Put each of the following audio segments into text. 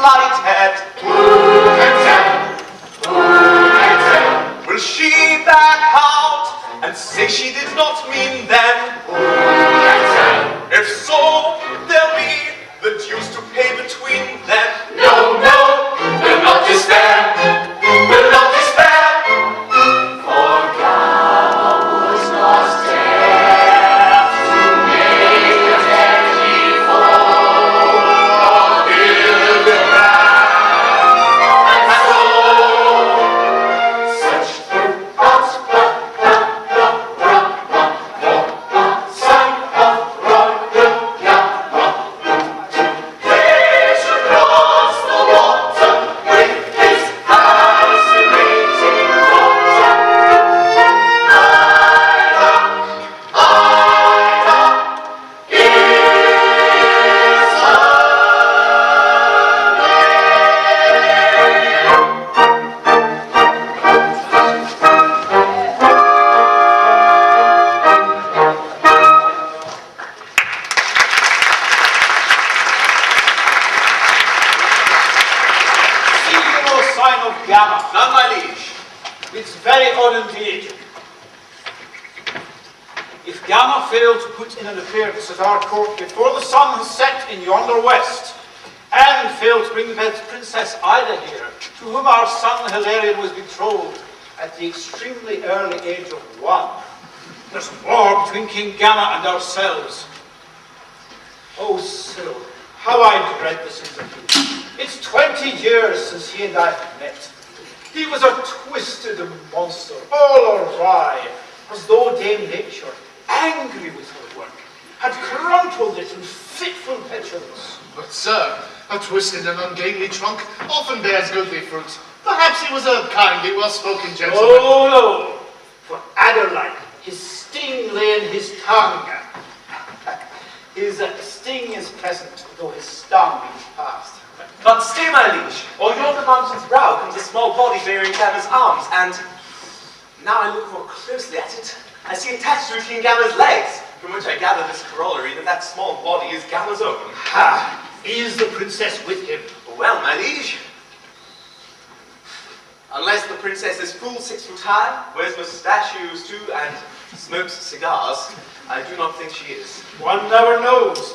plighted. Who can tell? Who can tell? Will she back out and say she did not mean them? Who can tell? If so, there'll be the dues to pay between them. No, no, we'll not despair. We'll not despair. For Gama was not deaf to make a deadly foe of Hildebrand. And so, such the son of royal Gama, dares across the water with his fascinating daughter. Ida is her See no sign of Gama. None, my liege. It's very odd indeed. If Gama failed to put in an appearance at our court before the sun has set in yonder west, and failed to bring the Princess Ida here, to whom our son Hilarion was betrothed at the extremely early age of 1, there's war between King Gama and ourselves. Oh, Cyril, how I dread this interview. It's 20 years since he and I have met. He was a twisted monster, all awry, as though Dame Nature, angry with her work, had crumpled it in fitful petulance. But sir, a twisted and ungainly trunk often bears goodly fruit. Perhaps he was a kindly, well-spoken gentleman. Oh, no. For adder-like, his sting lay in his tongue. His sting is present, though his stung is past. But stay, my liege. O'er yonder mountain's brow comes a small body bearing Gama's arms, and now I look more closely at it. I see attached to it King Gama's legs, from which I gather this corollary that that small body is Gama's own. Ha! Is the princess with him? Well, my liege, unless the princess is full 6 foot high, wears mustachios too, and smokes cigars, I do not think she is. One never knows.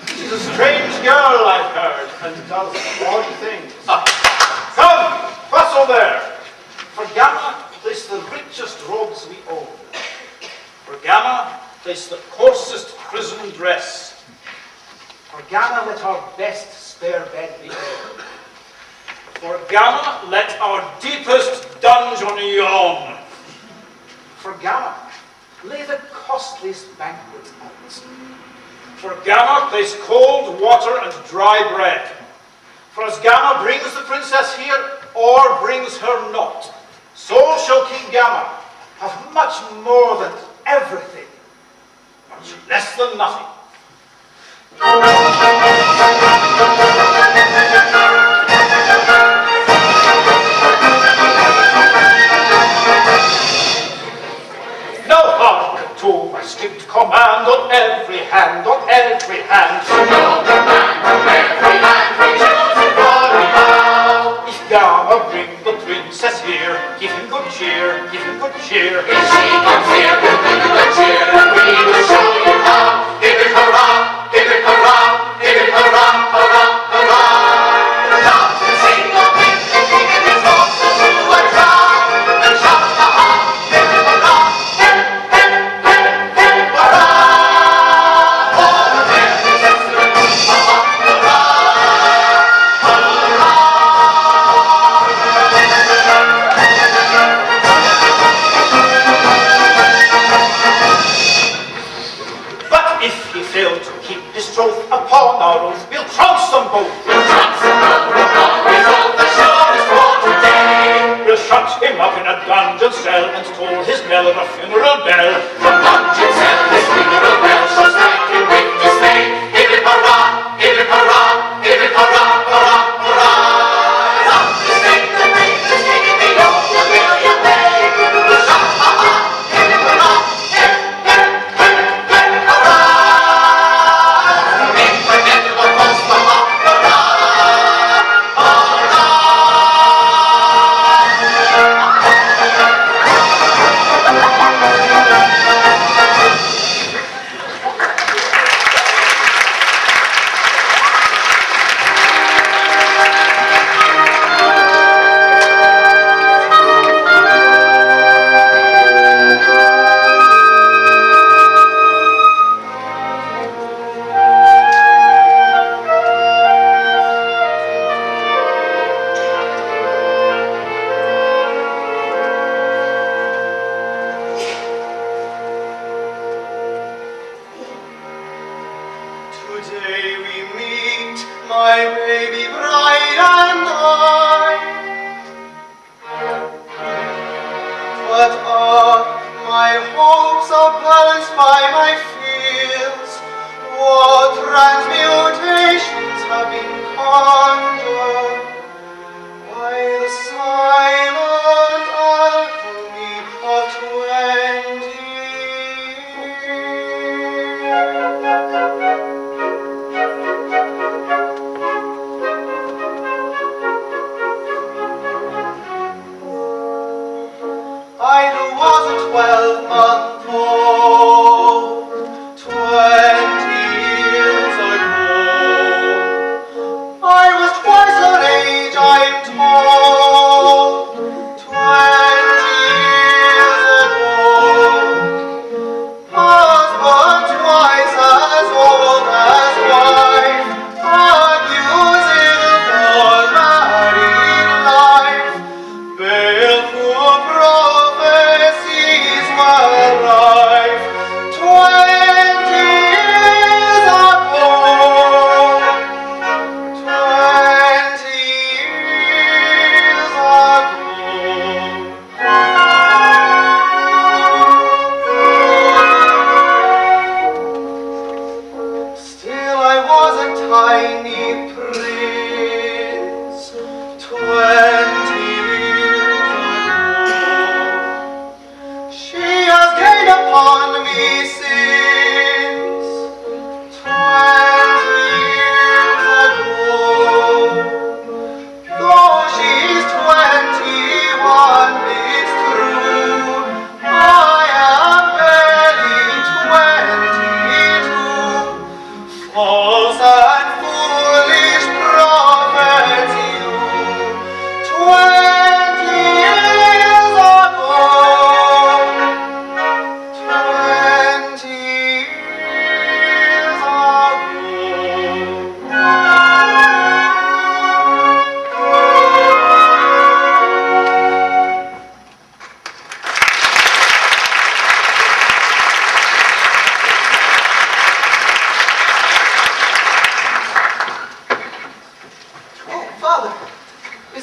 She's a strange girl, I've heard, and does odd things. Come, bustle there! For Gama, place the richest robes we own. For Gama, place the coarsest prison dress. For Gama, let our best spare bed be made. For Gama, let our deepest dungeon yawn. For Gama, lay the costliest banquet out. For Gama, place cold water and dry bread. For as Gama brings the princess here, or brings her not, so shall King Gama have much more than everything, much less than nothing. Now hearken to my strict command on every hand, on every hand. no command from every hand, rejoicing for we bow. If Gama bring the princess here, give him good cheer, give him good cheer. If she comes here, we'll give you a cheer, and we will show you how. Give it hurrah, give it hurrah, give it hurrah, hurrah, hurrah. Dance and sing the wind, and king and his daughter to a crowd, and shout ha ha, give it hurrah, hip, hip, hip, hip, hurrah. Over there, his excellence, ha ha, hurrah, hurrah. But if he fail to keep his troth upon our oath, we'll trounce them both. We'll trounce him both upon his oath, the surest for today. We'll shut him up in a dungeon cell and toll his knell in a funeral bell. The dungeon cell, his funeral bell shall strike him with dismay. Give it hurrah, give it hurrah, give it hurrah, hurrah, hurrah. Up to sing the praises, singing the old familiar way. We'll shout ha ha, give it hurrah, hip, hip, hip, hip, hurrah. Infinitable host, ha ha, hurrah,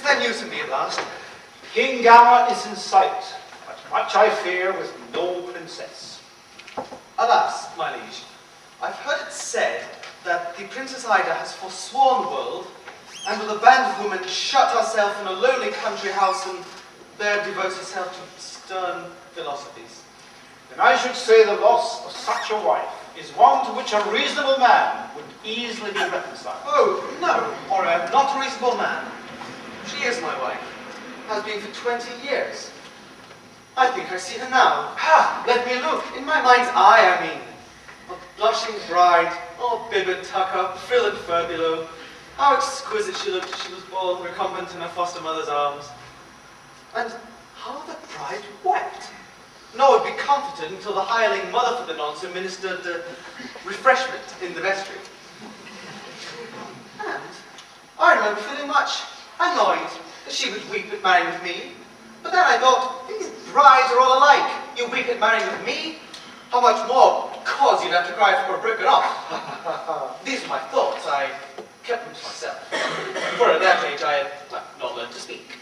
there news of me at last? King Gama is in sight, but much I fear with no princess. Alas, my liege, I've heard it said that the Princess Ida has forsworn the world, and with a band of women shut herself in a lonely country house and there devotes herself to stern philosophies. Then I should say the loss of such a wife is one to which a reasonable man would easily be reconciled. Oh, no, or not a reasonable man. She is my wife. Has been for 20 years. I think I see her now. Ha! Let me look. In my mind's eye, I mean. A blushing bride, all bib and tuck-up, frill and fur below. How exquisite she looked as she was born recumbent in her foster mother's arms. And how the bride wept. Nor would be comforted until the hireling mother for the nonce administered refreshment in the vestry. And I remember feeling much annoyed that she would weep at marrying with me. But then I thought, these brides are all alike. You weep at marrying with me? How much more cause you'd have to cry for Brychan off? These were my thoughts. I kept them to myself. For at that age I had not learned to speak.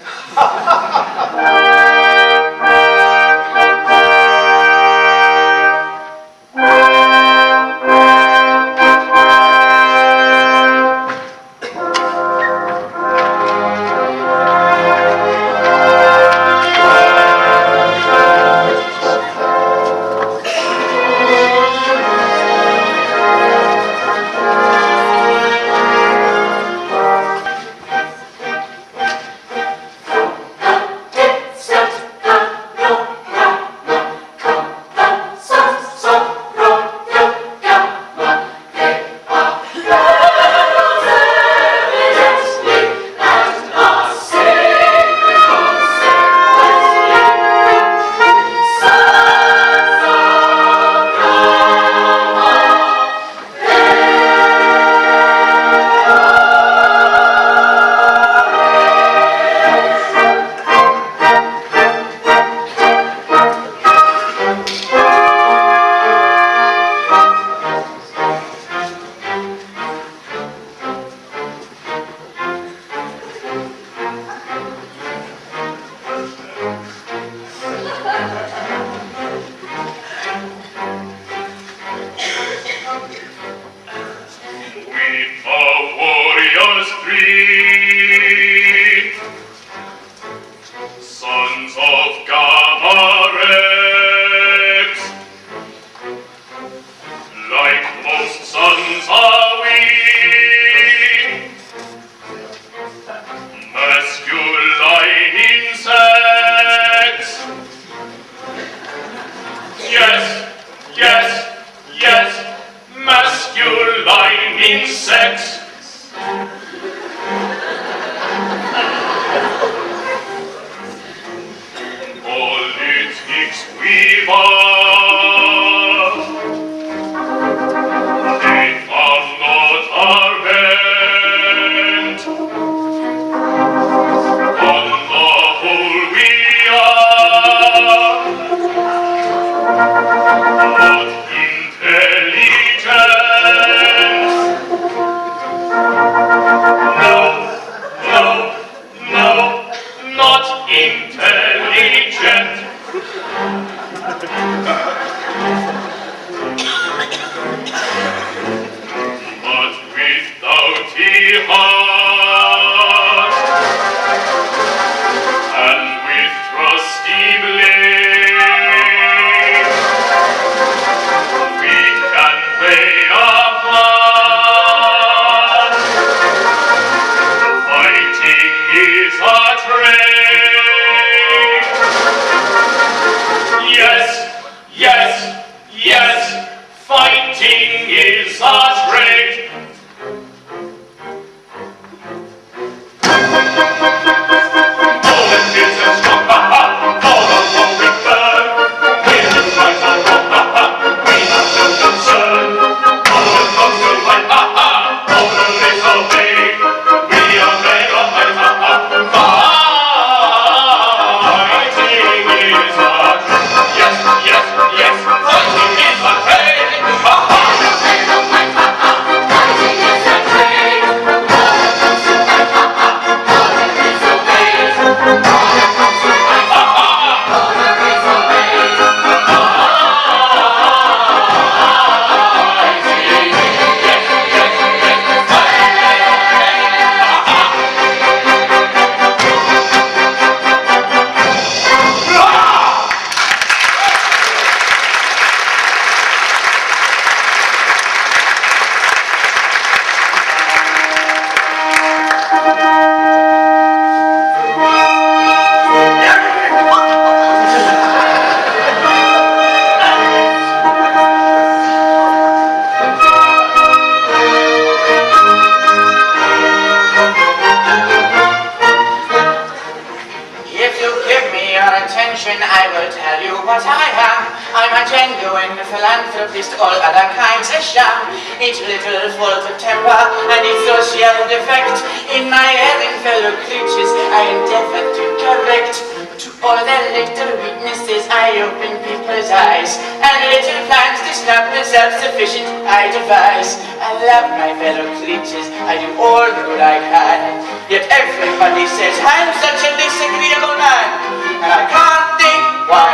attention, I will tell you what I am. I'm a genuine philanthropist, all other kinds a sham. Each little fault of temper and its social defect in my erring fellow creatures I endeavor to correct. To all their little weaknesses I open people's eyes, and little plans to snap the self-sufficient I devise. I love my fellow creatures, I do all the good I can. Yet everybody says I'm such a disagreeable man, and I can't think why.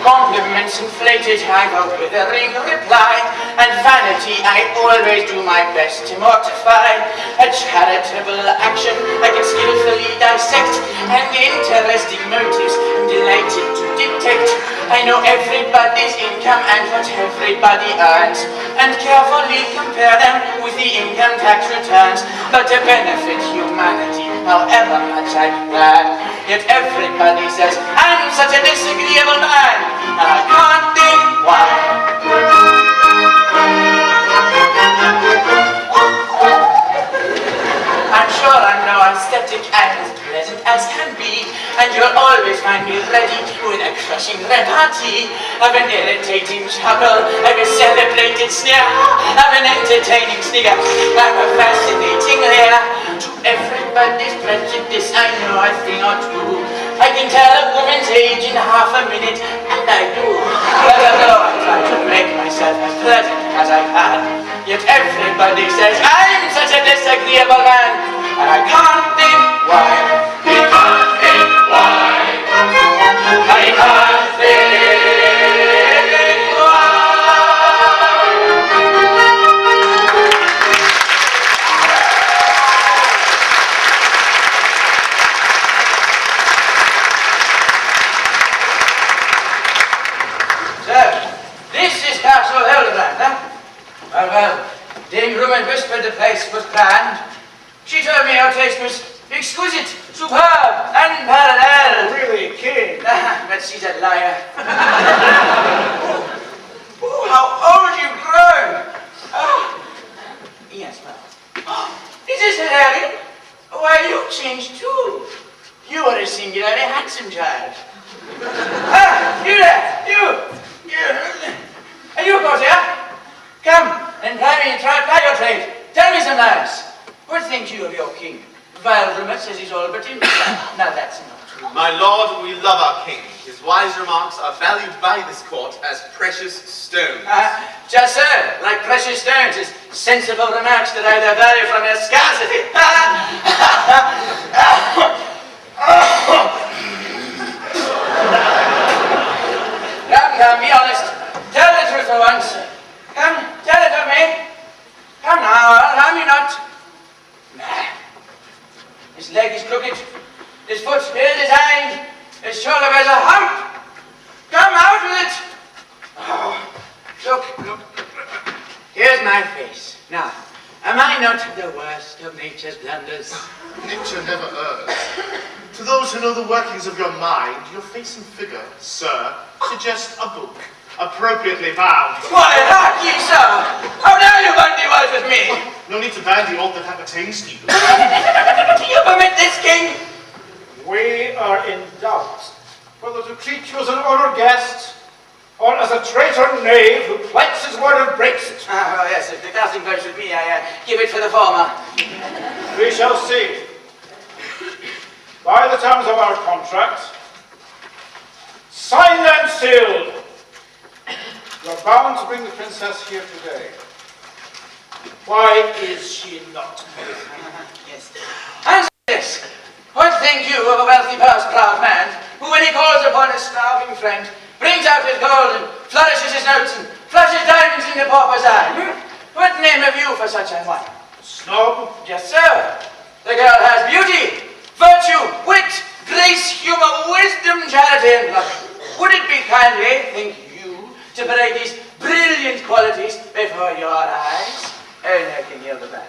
Compliments inflated, I go with a ring reply, and vanity I always do my best to mortify. A charitable action I can skillfully dissect, and interesting motives I'm delighted to detect. I know everybody's income and what everybody earns, and carefully compare them with the income tax returns. But to benefit humanity, however much I plan, yet everybody says I'm such a disagreeable man, and I can't think why. I'm sure I'm no aesthetic and as pleasant as can be, and you'll always find me ready with a crushing repartee of an irritating chuckle, of a celebrated sneer, of an entertaining snigger, of a fascinating leer. To everybody's prejudice I know a thing or two. I can tell a woman's age in half a minute, and I do. But although I try to make myself as pleasant as I can, yet everybody says I'm such a disagreeable man, and I can't think why. We can't think why. I can't think why. So, this is Castle Hildebrand, huh? Well, Dame Rumen whispered the place was grand. She told me your taste was exquisite, superb, unparalleled. Really, king? But she's a liar. Oh, how old you've grown. Oh. Yes, well. Oh, is this Hilarion? Why, you changed too. You are a singularly handsome child. You there, you. Are you, Corsair? Come and try your trade. Tell me some lies. What think you of your king? Vile rumour says he's all but himself. Now that's not true. My lord, we love our king. His wise remarks are valued by this court as precious stones. Just so, like precious stones, is sensible remarks that either value from their scarcity. Come, be honest. Tell the truth for once. Come, tell it of me. Come now, harm you not. Nah. His leg is crooked, his foot ill-designed, his shoulder wears a hump. Come out with it. Oh, look. Here's my face. Now, am I not the worst of nature's blunders? Nature never errs. To those who know the workings of your mind, your face and figure, sir, suggest a book, appropriately bound. Why, hark ye, sir! How dare you bandy words with me? No need to bandy all that appertains to you. Do you permit this, king? We are in doubt whether to treat you as an honoured guest or as a traitor knave who plights his word and breaks it. Well, yes, if the casting votes with me, I give it for the former. We shall see. By the terms of our contract, signed and sealed, you're bound to bring the princess here today. Why is she not? Yes. Answer this. What think you of a wealthy purse-proud man who, when he calls upon a starving friend, brings out his gold and flourishes his notes and flashes diamonds in the pauper's eye? What name have you for such a one? Snob? Yes, sir. The girl has beauty, virtue, wit, grace, humour, wisdom, charity, and love. Would it be kindly, think you, to parade these brilliant qualities before your eyes? Oh, no, King Hildebrand.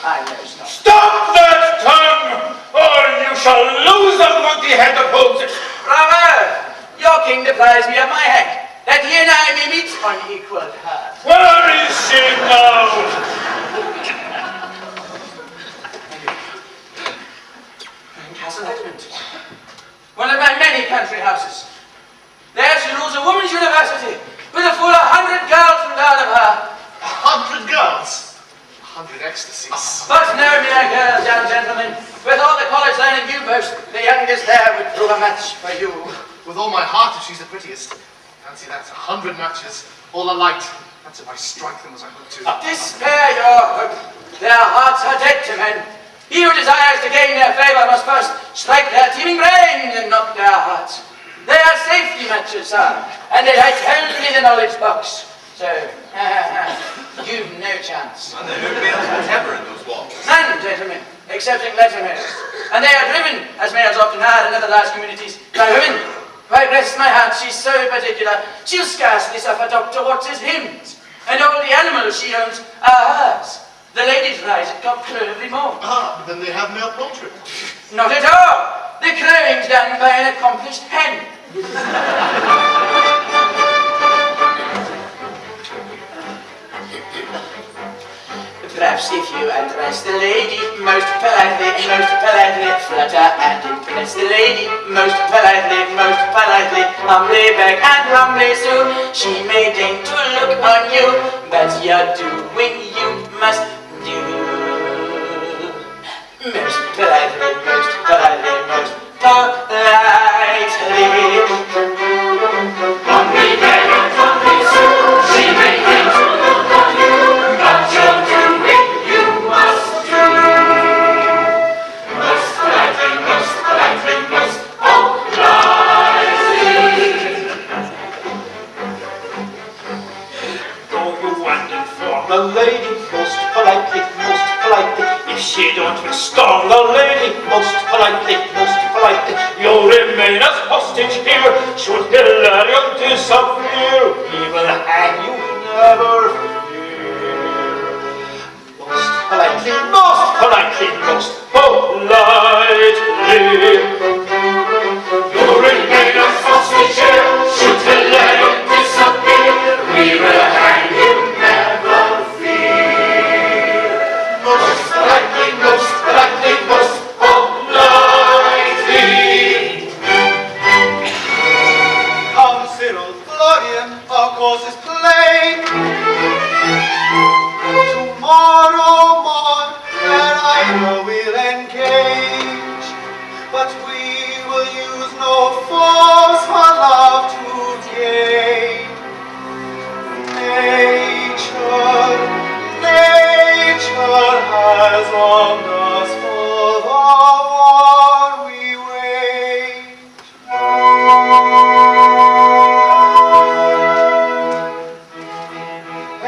I know it's not. Stop that tongue, or you shall lose the monkey head that holds it. Bravo! Your king deprives me of my head, that he and I may meet on equal terms. Where is she now? 100 ecstasies. But no, mere girls, young gentlemen. With all the college learning you boast, the youngest there would prove a match for you. With all my heart, if she's the prettiest. Fancy that's 100 matches, all alike. That's if I strike them as I hope to. Despair your hope. Their hearts are dead to men. He who desires to gain their favour must first strike their teeming brain and not their hearts. They are safety matches, sir, and they hide only the knowledge box. So, you've no chance. And there are no males whatever in those walks. None, gentlemen, excepting letter males. And they are driven, as males often are in other large communities, by women. Why, bless my heart, she's so particular, she'll scarcely suffer Dr. Watts's hymns. And all the animals she owns are hers. The ladies rise at cockcrow every morn. Ah, then they have male poultry. Not at all. The crowing's done by an accomplished hen. Perhaps if you address the lady most politely, flutter and impress the lady most politely, humbly beg and humbly sue, she may deign to look on you, but your doing you must do. Most politely, most politely, most politely. Humbly beg and humbly sue, she may deign to look on you, but your doing you must do. Most politely, most politely, most politely. Though you wonder for the lady most politely, if she don't restore the lady most politely, you'll remain as hostage here. Should Hilarion disappear, he will hang you, never fear. Most politely, most politely. You'll remain as hostage here. Should Hilarion disappear, we will hang you, never fear. Most politely, most politely, most politely. Come, Cyril, Florian, our cause is plain. Tomorrow morn, where either we'll engage, but we will use no force for love to gain. Nature has longed us for the war we wage.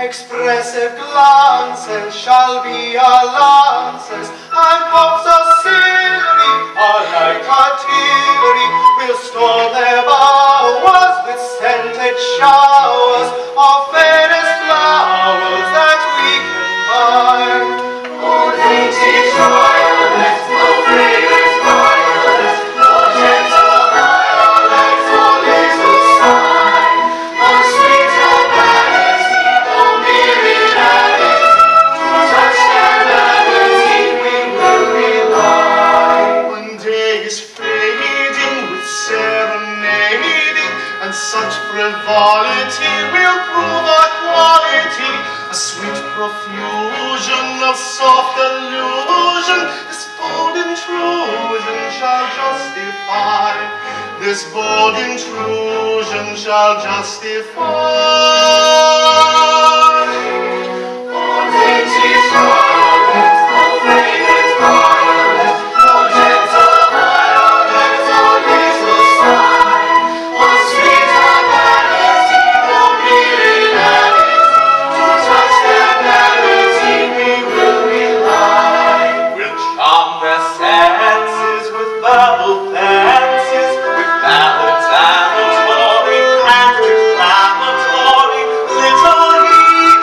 Expressive glances shall be our lances, and hopes of Scynthius, our light artillery, will storm their bowers with scented showers of fairest flowers that we can find. Oh, dainty violet, oh, fragrant violet, oh, gentle violet, oh, little sigh, oh, sweet urbanity, oh, myriadity, to touch their vanity we will rely. One day is fading with serenading, and such frivolity will prove our quality. A sweet profusion of soft illusion, this bold intrusion shall justify. This bold intrusion shall justify. Oh, dainty violet, oh, fragrant violet, oh, gentle violet, oh, little sigh, oh, sweet urbanity, oh, myriadity, to touch their vanity we will rely. We'll charm their senses with verbal fancies, with ballads amatory and declamatory, little heed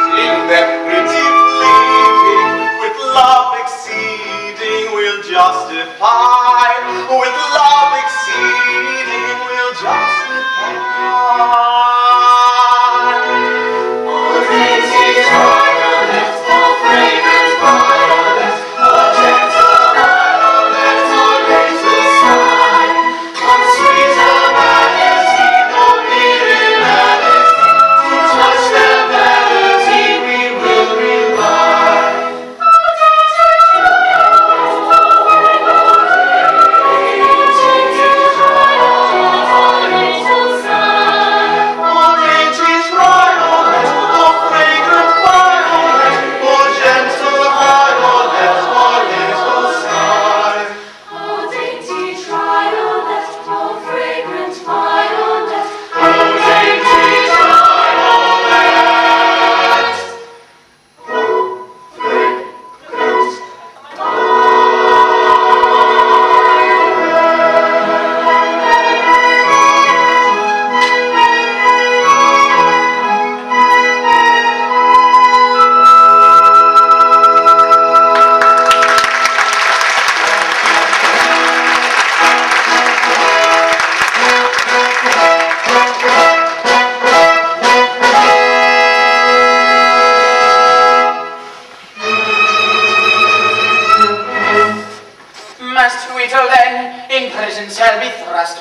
prison shall be thrust.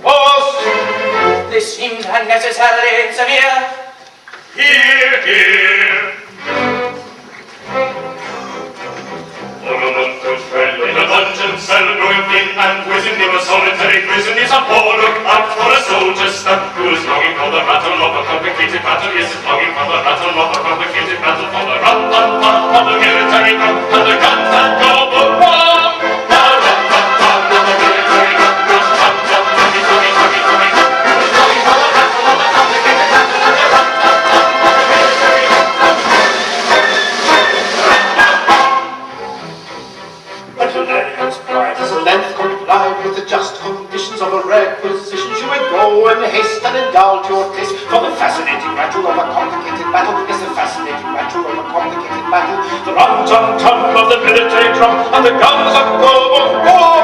Post! This seems unnecessarily severe. Hear, hear. For a month was fell in a dungeon cell, growing thin and whizzing in a solitary prison. Is a poor look out for a soldier stuck who is longing for the rattle of a complicated battle. Yes, is longing for the rattle of a complicated battle, for the rum-tum-tum of the military drum and the guns that go boom boom. The rum-tum-tum of the military drum, rum-tum-tum, tummy-tummy-tummy-tummy. Longing for the rattle of a complicated battle and the rum-tum-tum of the military drum. But Hilarion cried as a length complied with the just conditions of a requisition. You may go and haste and indulge your taste for the fascinating rattle of a complicated battle. Yes, the fascinating rattle of a complicated battle. The rum-tum-tum of the military drum and the guns that go boom boom.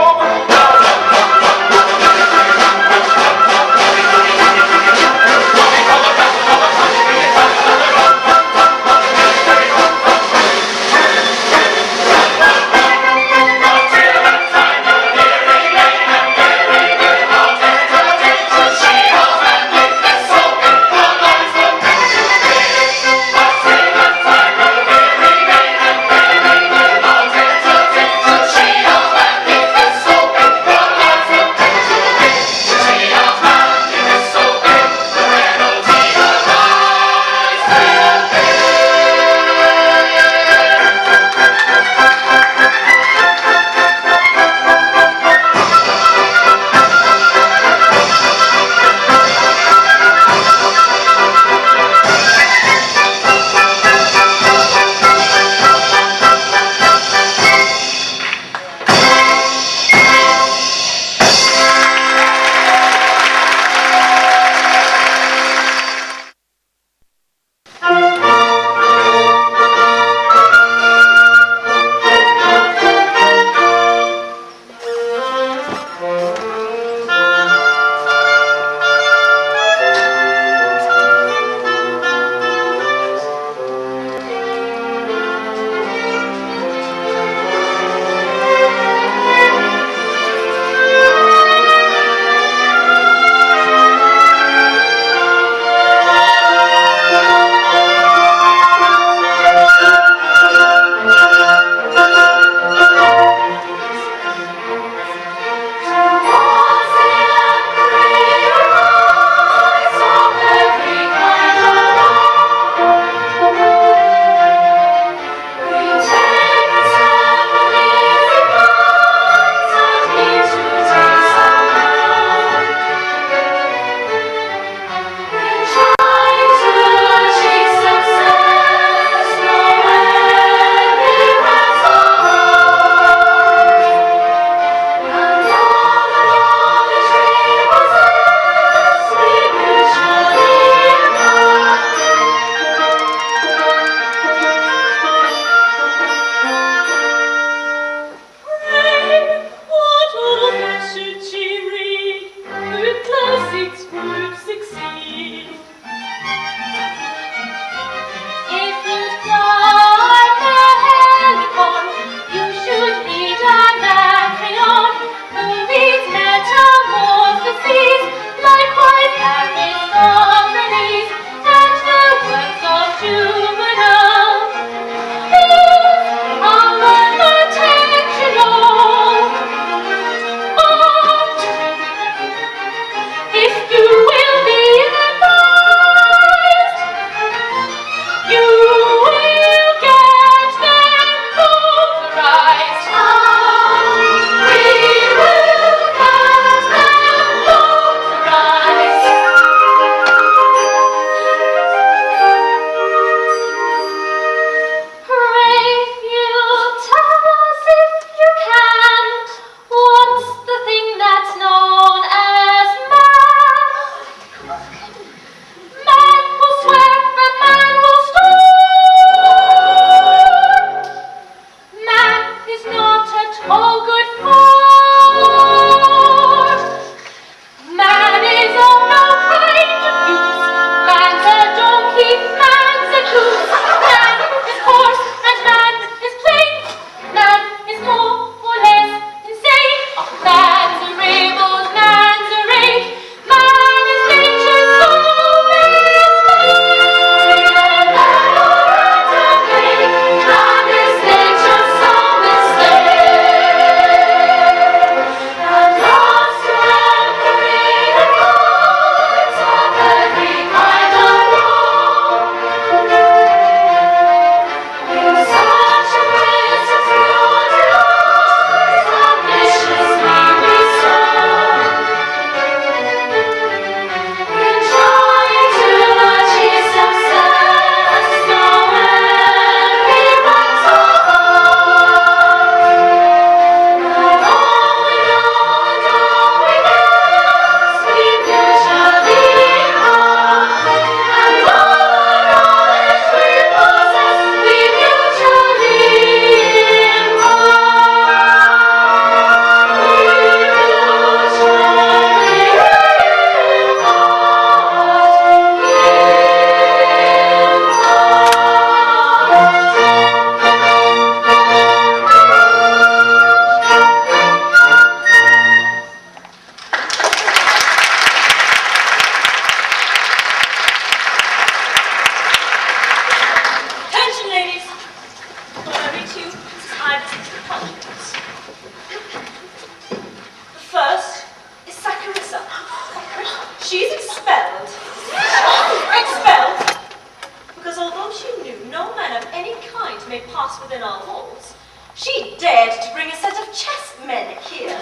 any kind may pass within our walls, she dared to bring a set of chessmen here.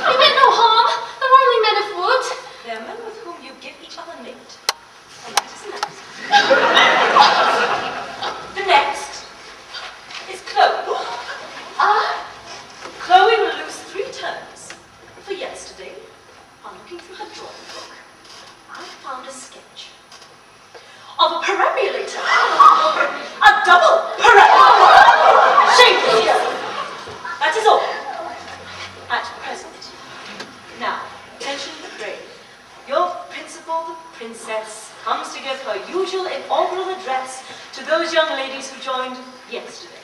They meant no harm. They're only men of wood. They're men with whom you give each other mate. And that is enough. The next is Chloe. Chloe will lose 3 turns. For yesterday, on looking through her drawing book, I found a sketch of a perambulator. A double perambulator. Shameful. That is all. At present. Now, attention the brave. Your principal, the princess, comes to give her usual inaugural address to those young ladies who joined yesterday.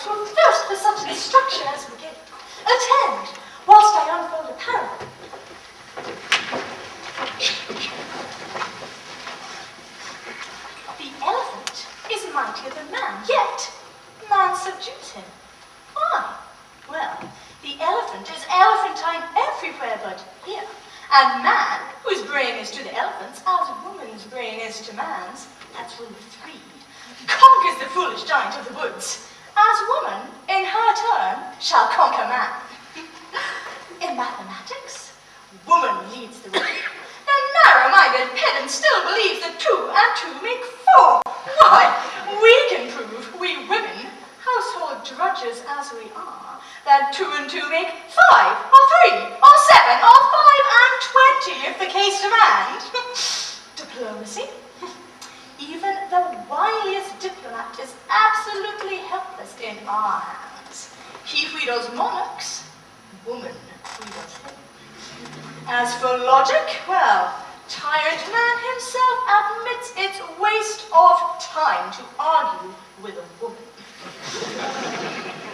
subjects will thirst for such instruction as we give. Attend, whilst I unfold a parable. The elephant is mightier than man, yet man subdues him. Why? Well, the elephant is elephantine everywhere but here. And man, whose brain is to the elephant's, as woman's brain is to man's, that's rule of 3, conquers the foolish giant of the woods, as woman, in her turn, shall conquer man. In mathematics, woman leads the way. The narrow-minded pedant still believes that 2 and 2 make 4. Why, we can prove, we women, household drudges as we are, that 2 and 2 make 5, or 3, or 7, or 5 and 20, if the case demand. Diplomacy. Even the wiliest diplomat is absolutely helpless in our hands. He wheedles monarchs, woman wheedles him. As for logic, well, tired man himself admits it's waste of time to argue with a woman.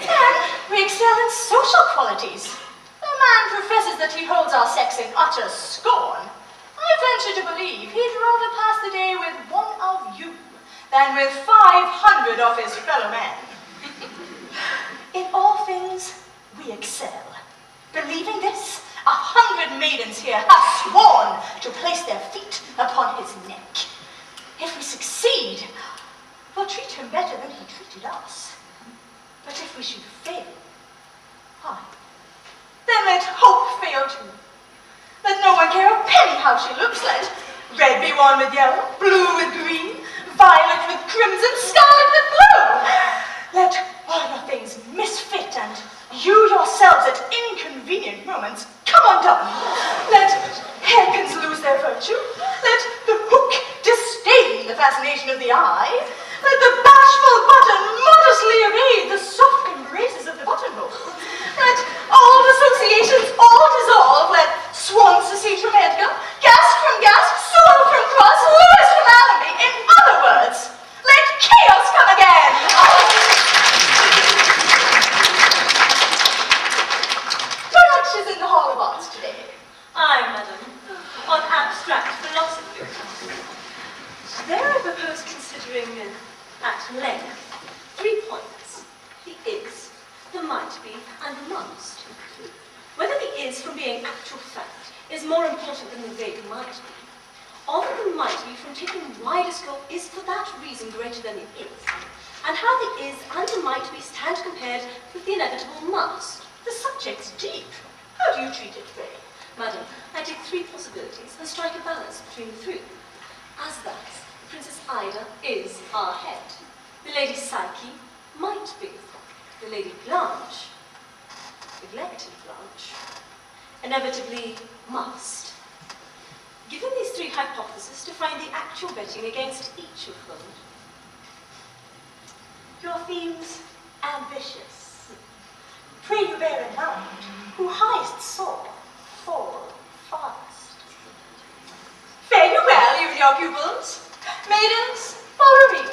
Then we excel in social qualities. A man professes that he holds our sex in utter scorn. I venture to believe he'd rather pass the day with one of you than with 500 of his fellow men. In all things, we excel. Believing this, 100 maidens here have sworn to place their feet upon his neck. If we succeed, we'll treat him better than he treated us. But if we should fail, why, then let hope fail too. Let no one care a penny how she looks. Let red be worn with yellow, blue with green, violet with crimson, scarlet with blue. Let all your things misfit and you yourselves at inconvenient moments come undone. Let hairpins lose their virtue. Let the hook disdain the fascination of the eye. Let the bashful button modestly evade the soft embraces of the buttonhole. Let old associations all dissolve. Let swan secede from Edgar, gasp from gasp, Sewell from Cross, Lewis from Allenby. In other words, let chaos come again. Blanche is in the Hall of Arts today. Aye, madam, on abstract philosophy. There I propose considering at length 3 points: the is, the might be, and the must. Whether the is, from being actual fact, is more important than the vague might be, or the might be, from taking wider scope, is for that reason greater than the is, and how the is and the might be stand compared with the inevitable must. The subject's deep. How do you treat it, pray? Madam, I take 3 possibilities and strike a balance between the 3. As thus, Princess Ida is our head. The Lady Psyche might be. The Lady Blanche, neglected Blanche, inevitably must. Given these 3 hypotheses, to find the actual betting against each of them. Your theme's ambitious. Pray you bear in mind, who highest soar, fall fast. Fare you well, you and your pupils. Maidens, follow me.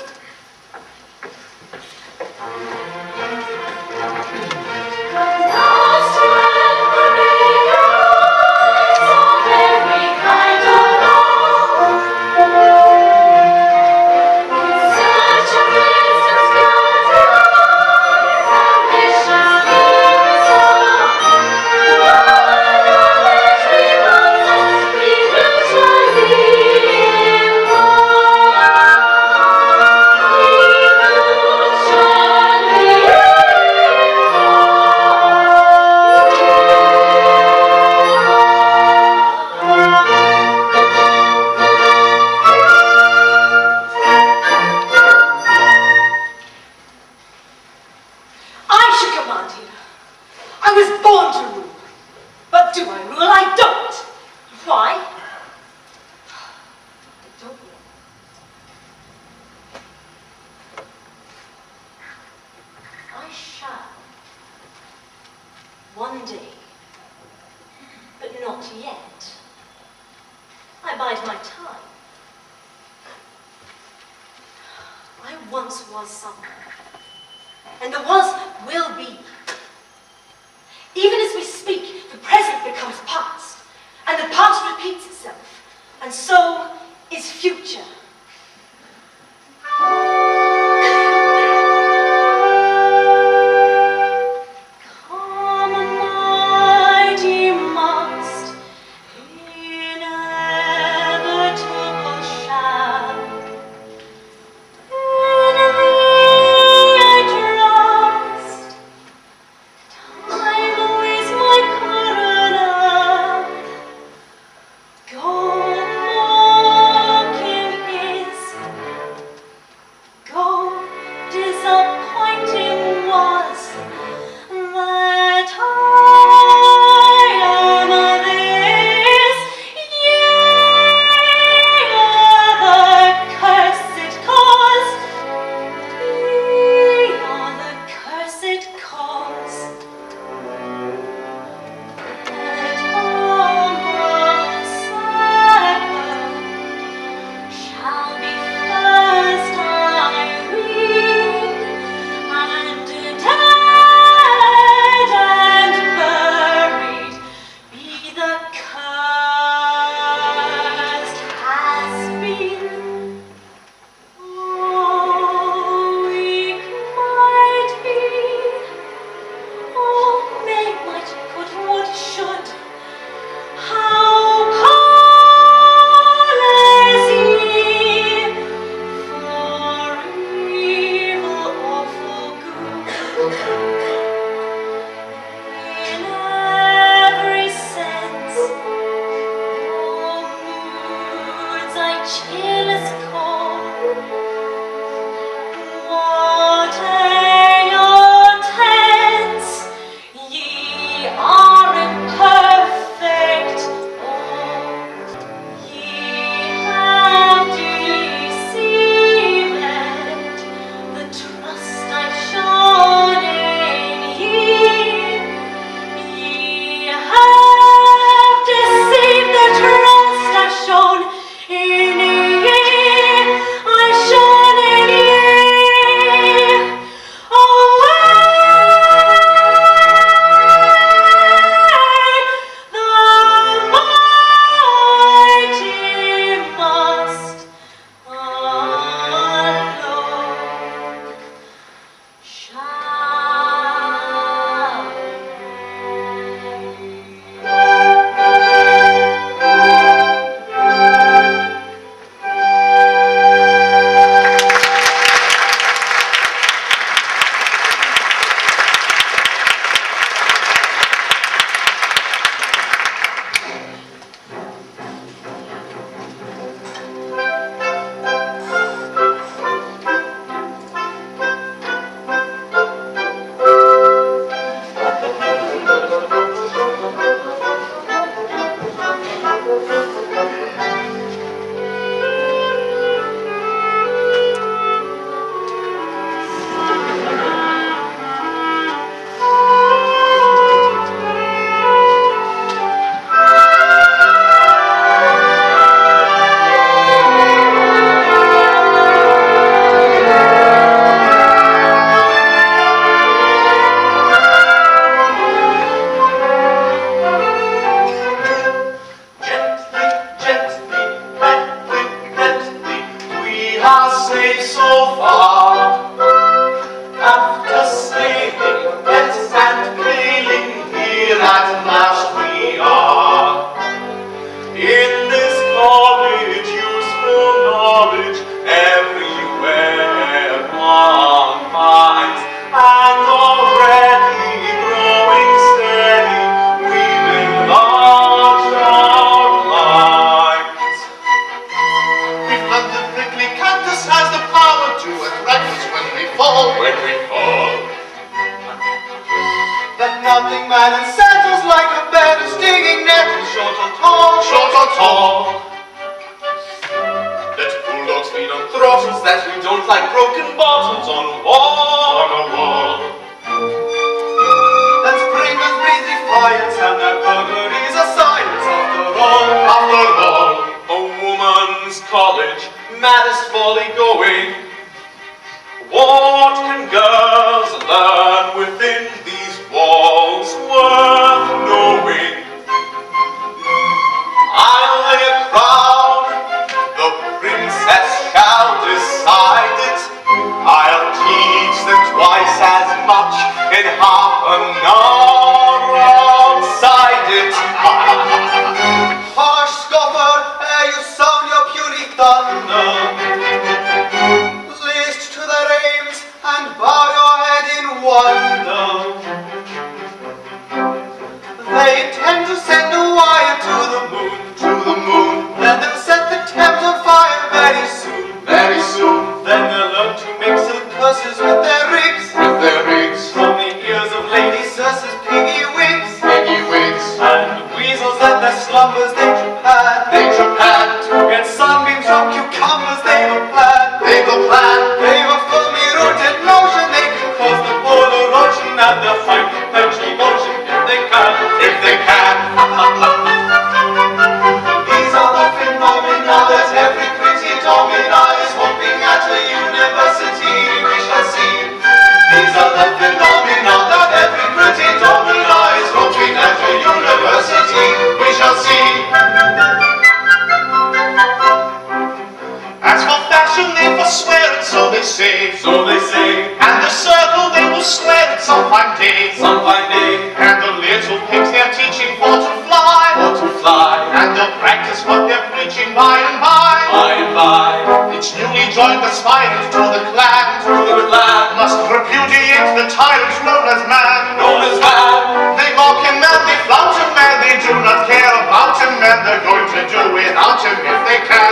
and the was will be. Even as we speak, the present becomes past, and the past repeats itself, and so is future. Nothing man unsettles like a bed of stinging nettles, short or tall, short or tall. Let bulldogs feed on throttles that we don't like broken bottles on a wall. Let's bring us breathe defiance and that burglary's a science after all. After all, a woman's college, maddest folly going. What can girls much in half an hour outside it. Harsh scoffer, ere you sound your puny thunder, list to their aims and bow your head in wonder. They intend to send a wire to the moon, then they'll set the Thames on fire very soon, Then they'll learn to make silk purses with their rigs, from the ears of Lady Circe's piggy wigs, and the weasels at their slumbers they trepan, to get sunbeams from cucumbers they've a plan, they've a firmly rooted notion they can cause the polar ocean, and they'll find perpetual motion if they can. These are the phenomena that every pretty domina is hoping at a university we shall see. These are the phenomena that every pretty domina is hoping at a university we shall see. As for fashion, they forswear it, so they say. And the circle, they will swear it some fine day. And the little pigs they're teaching for to fly. And they'll practice what they're preaching by and by. Each newly joined aspirant to the clan must repudiate the tyrant known as man. They mock him and they flout him and they do not care about him, and they're going to do without him if they can.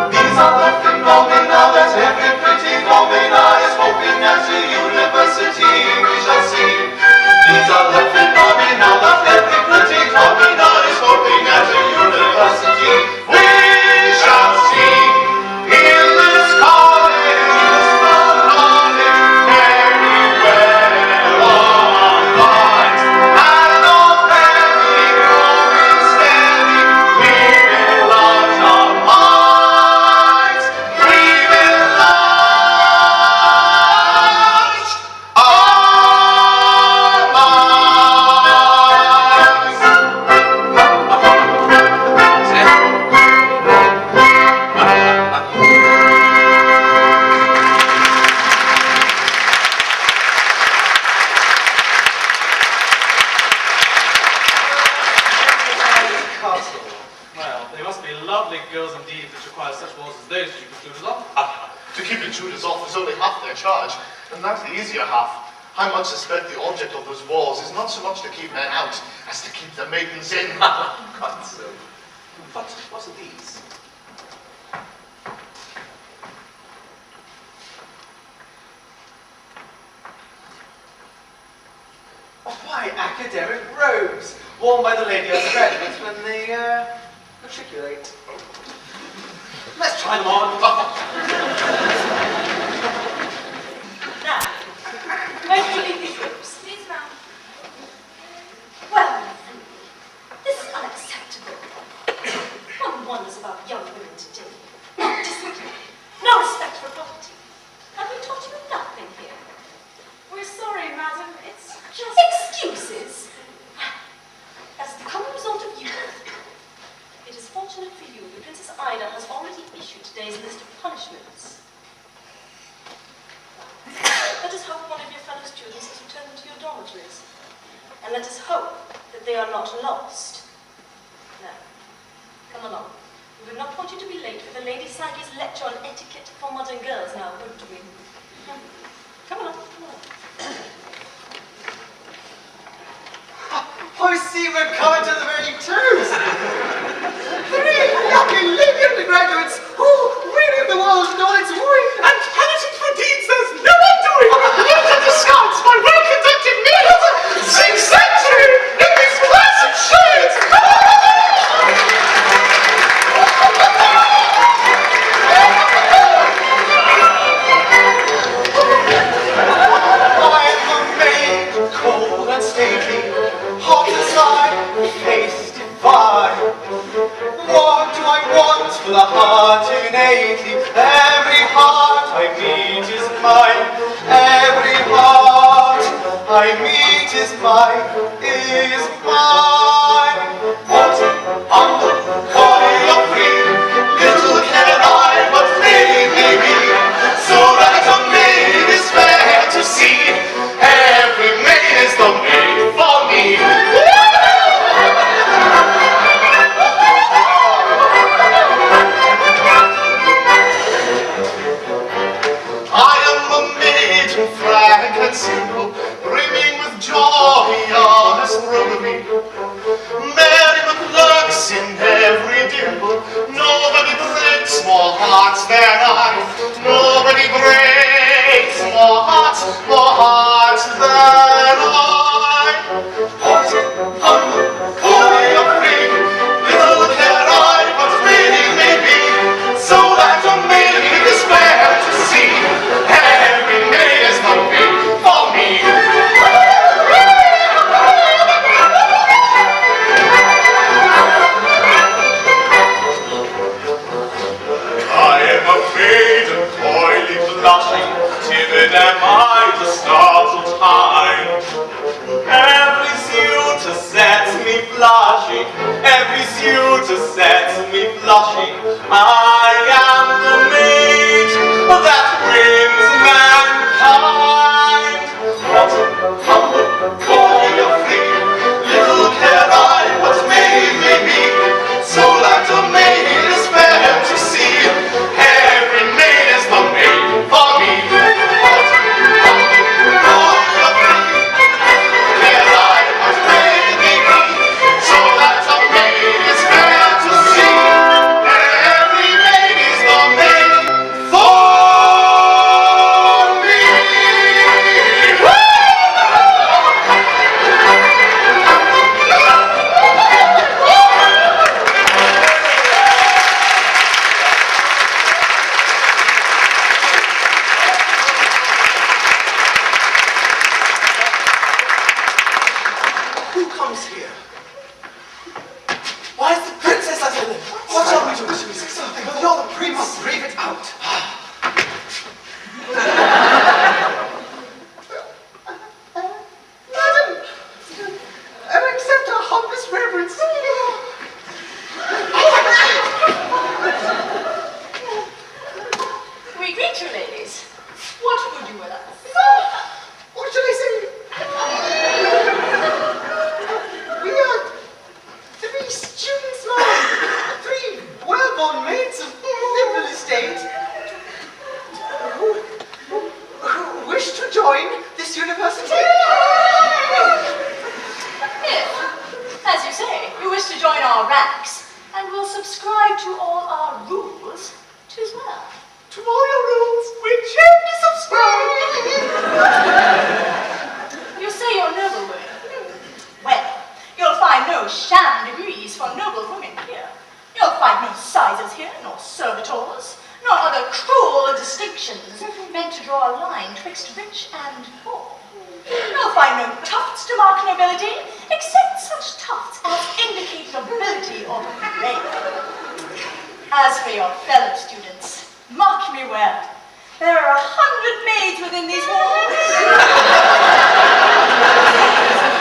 These are the phenomena that every pretty domina is hoping at a university we shall see. These are the phenomena that every pretty domina is hoping at a university we shall see. In this college, the knowledge very well online, and already growing steady, we will launch our minds. We will launch our minds. Castle. Well, they must be lovely girls indeed that require such walls as those to keep intruders off. To keep intruders off is only half their charge, and that's the easier half. I much suspect the object of those walls is not so much to keep men out as to keep the maidens in. Quite so. But what are these? Why, academic robes worn by the lady undergraduates when they matriculate. Let's try them on. Now, where did you leave these robes? Please, ma'am. Well, this is unacceptable. One wonders about young women today. No discipline, no respect for property. Have we taught you nothing here? We're sorry, madam. It's just... Excuses! As the common result of youth, it is fortunate for you that Princess Ida has already issued today's list of punishments. Let us hope one of your fellow students has returned to your dormitories. And let us hope that they are not lost. Now, come along. We would not want you to be late for the Lady Psyche's lecture on etiquette for modern girls now, would we? Come along, come along. I see we're coming to the very tombs. 3 lucky lady undergraduates who weary the world in all its wooing, and penitent for deeds there's no undoing. Yet to discard my well-conducted meals, sing century in these classic shades. I am a maid, cold and stately, hot inside, face divine. What do I want for the heart innately? Every heart I meet is mine. Every heart I meet is mine, is mine. What humble, calling of free, little can I but may be, so that a simple, brimming with joy, honest roguery. Merriment lurks in every dimple. Nobody breaks more hearts than I. Nobody breaks more hearts than I. Humble, holy or free, little care I what really may be, so that a maid is fair to see. Every maid is not made for me. I am a maiden, coyly blushing, timid am I, the startled hind. Every suitor sets me blushing, every suitor sets me blushing. I am the maid that wins mankind. What humble, coy or free, little care I what maid may be, so that a maid is fair to see. Every maid is the maid for me. What humble, coy or free, care I what maid may be, so that a maid is fair to see. Every maid is the maid for me. Who comes here? Why is the princess at Helen? What shall we do? But you're the prince. Must brave it out. Madam, accept our humblest reverence. We greet you, ladies. What would you with us? What shall I say? We are three students now, three well-born maids of liberal estate who wish to join this university. If, as you say, you wish to join our ranks, and will subscribe to all our rules, 'tis well. To all your rules, we gently subscribe. You say you're noble women. Well, you'll find no sham degrees for noble women here. You'll find no sizes here, nor servitors, nor other cruel distinctions meant to draw a line twixt rich and poor. You'll find no tufts to mark nobility, except such tufts as indicate nobility or rank. As for your fellow students, mark me well. There are 100 maids within these walls.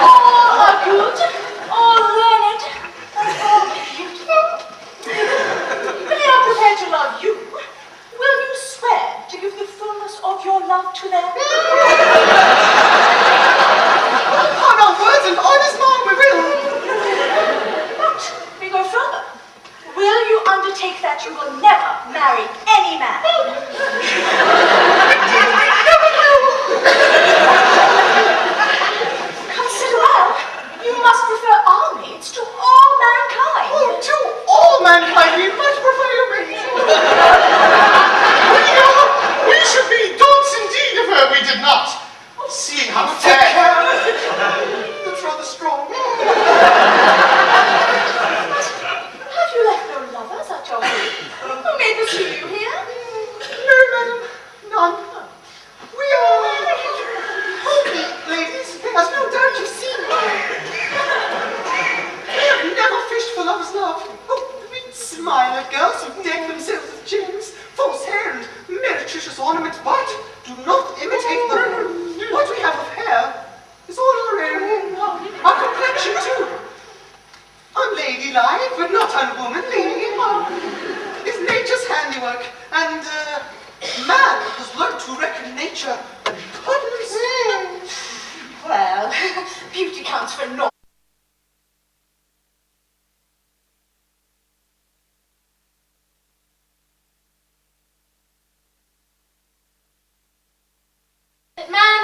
All are good, all learned, and all beautiful. They are prepared to love you. Will you swear to give the fullness of your love to them? Upon our words and honest mind we will. But we go further. Will you undertake that you will never marry any man? Consider well, you must prefer our maids to all mankind. Oh, to all mankind, we much prefer your maids. We should be dogs indeed if we did not. Seeing how Take fair. care. That's rather strong. Have you left no lovers at your home? Who made pursue you here? No, madam, none. We are homely ladies, as no doubt you've seen. We have never fished for lover's love. Oh, we smile at girls who deck themselves with gems, false hair, and meretricious ornaments, but do not imitate them. What we have of hair is all our own. Our complexion, too. Unladylike, but not unwomanly. Is nature's handiwork, and man has learnt to reckon nature goodness. Well, beauty counts for naught. Man,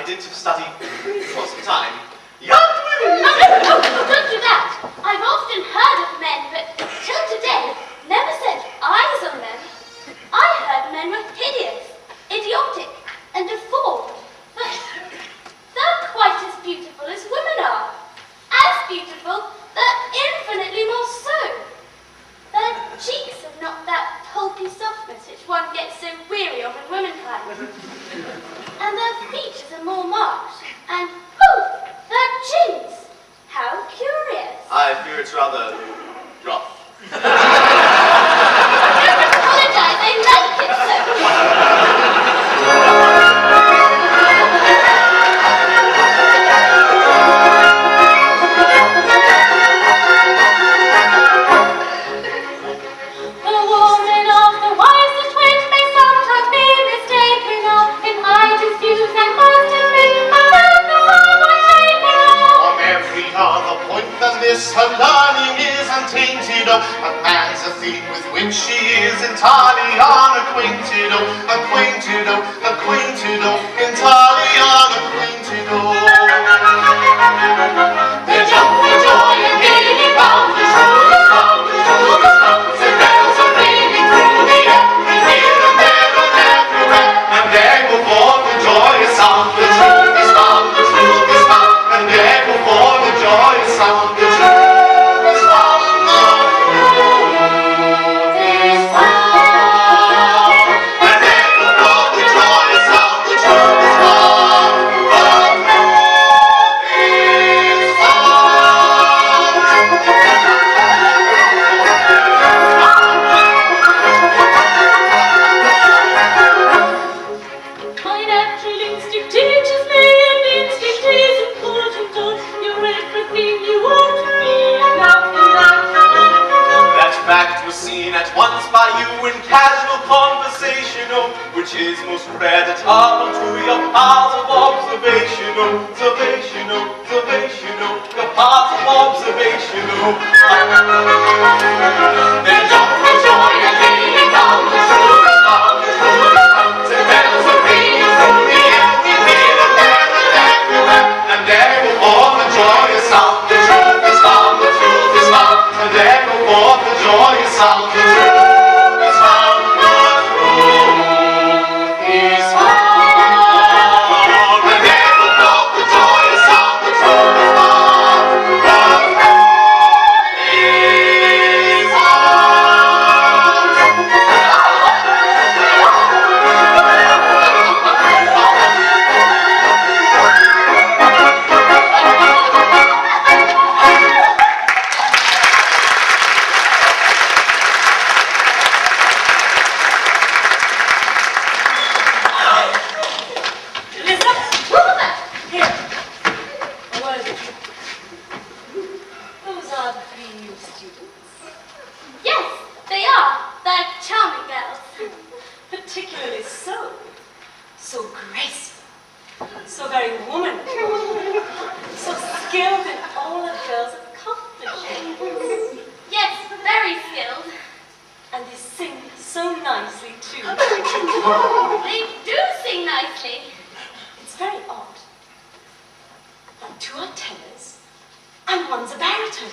dint of study for some time, young women... Oh, don't do that. I've often heard of men, but till today, never set eyes on them. I heard men were hideous, idiotic, and deformed, but they're quite as beautiful as women are. As beautiful, they're infinitely more so. Their cheeks have not that pulpy softness which one gets so weary of in womankind. And their features are more marked, and their chins! How curious! I fear it's rather rough. Don't apologize, I like it so. The woman of the wisest wit may sometimes be mistaken of, in I dispute and must admit, myself is somewhat shaken of. On every other point than this, her learning is untainted, oh. A man's a thing with which she is entirely unacquainted, oh. Acquainted, oh, acquainted, oh, entirely unacquainted, oh. They jump for joy and gaily bound, the truth is found, the truth is found. The bells are ringing through the air, and here and there and everywhere, and there go forth the joyous sound. The truth is found, the truth is found, and there go forth the joyous sound. The truth is found, the truth is found, and there go forth the joyous sound. The truth is found, the truth is found. My natural instinct teaches me, and instinct is important, oh. You're everything you ought to be, and nothing like That fact was seen at once by you in casual conversation, oh, which is most creditable to your powers of observation, oh, observation, oh, observation, oh, your powers of observation, oh. They jump for joy and gaily bound, the truth is found, the truth is found. The bells are ringing through the air, in here and there and everywhere, and there go forth the joyous sound. The truth is found, the truth is found, and there go forth the joyous sound. The truth is found, the truth is found, and there go forth the joyous sound. The truth is found, the truth is found. Here, a word or two. Those are the three new students. Yes, they are. They're charming girls. Particularly so. So graceful. So very womanly. So skilled in all a girl's accomplishments. Yes, very skilled. And they sing so nicely too. They do sing nicely. It's very odd. That two are tenors and one's a baritone.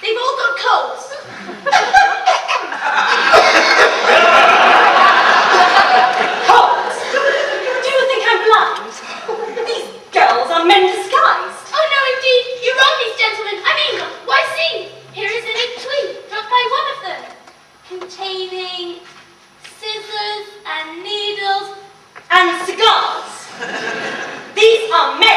They've all got colds. Colds? Do you think I'm blind? These girls are men disguised. Oh no, indeed, you're wrong, these gentlemen. I mean, why see? Here is an tweed dropped by one of them, containing scissors and needles. And cigars. These are men.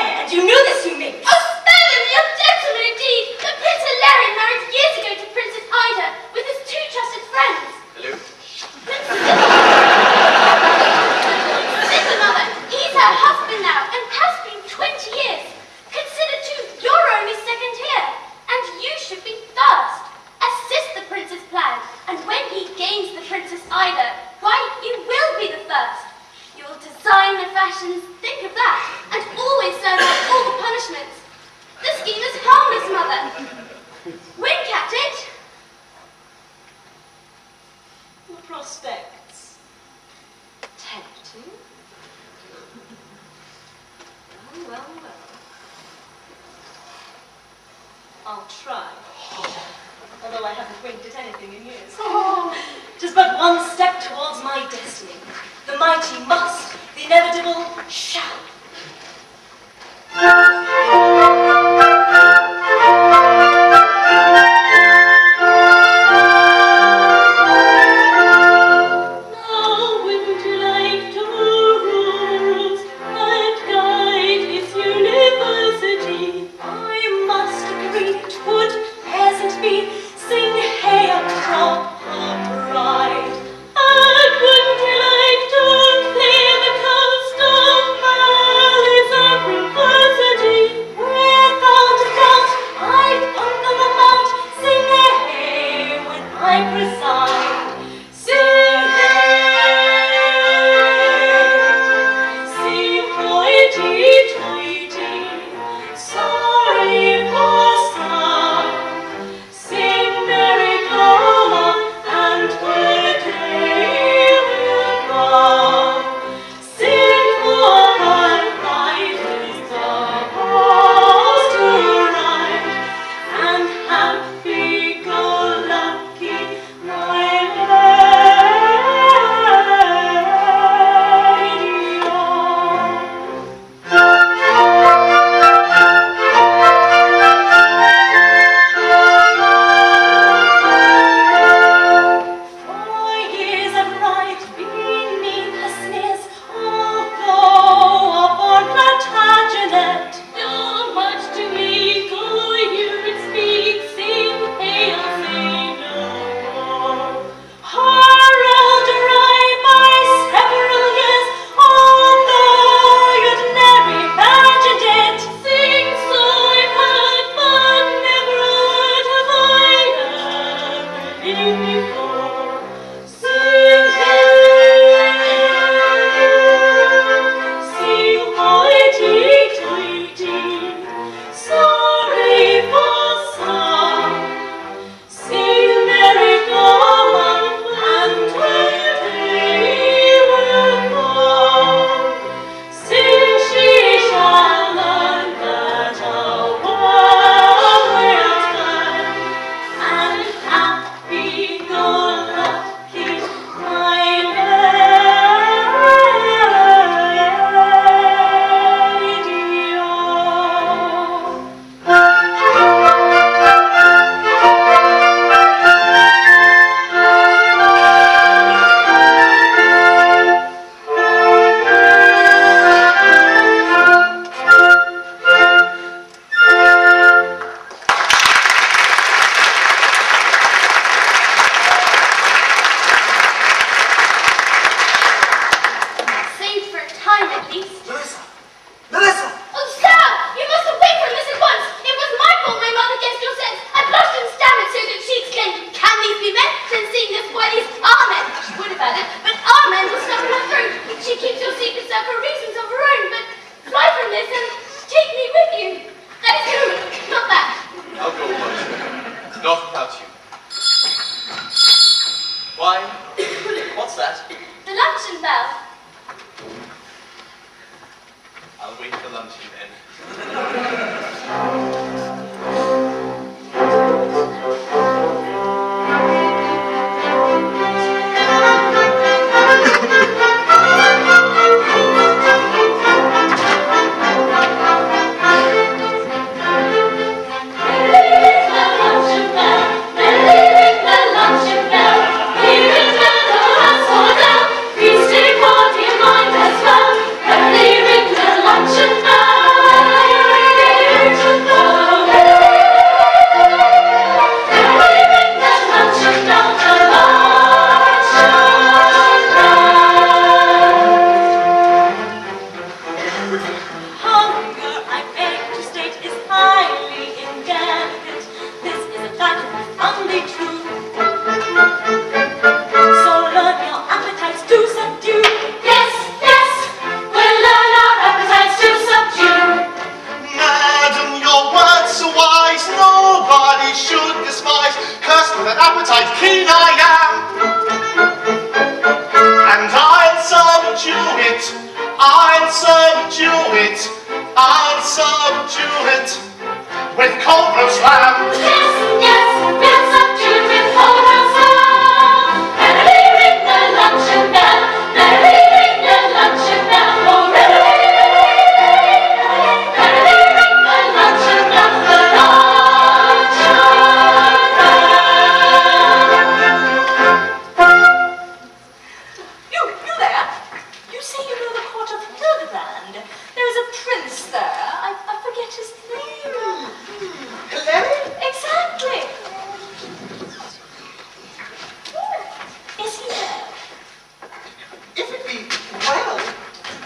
I'll try. Although I haven't winked at anything in years. Tis but one step towards my destiny. The mighty must, the inevitable shall. I'll subdue it with cobra Royal slam. Yes, yes, bells of June with Cornwell sound. Merrily ring the luncheon bell, merrily ring the luncheon bell. Oh, merrily ring the luncheon bell, the luncheon You there? You say you know the court of Hildebrand. There is a prince there. I forget his name. Hilarion? Exactly. Is he there? If it be well,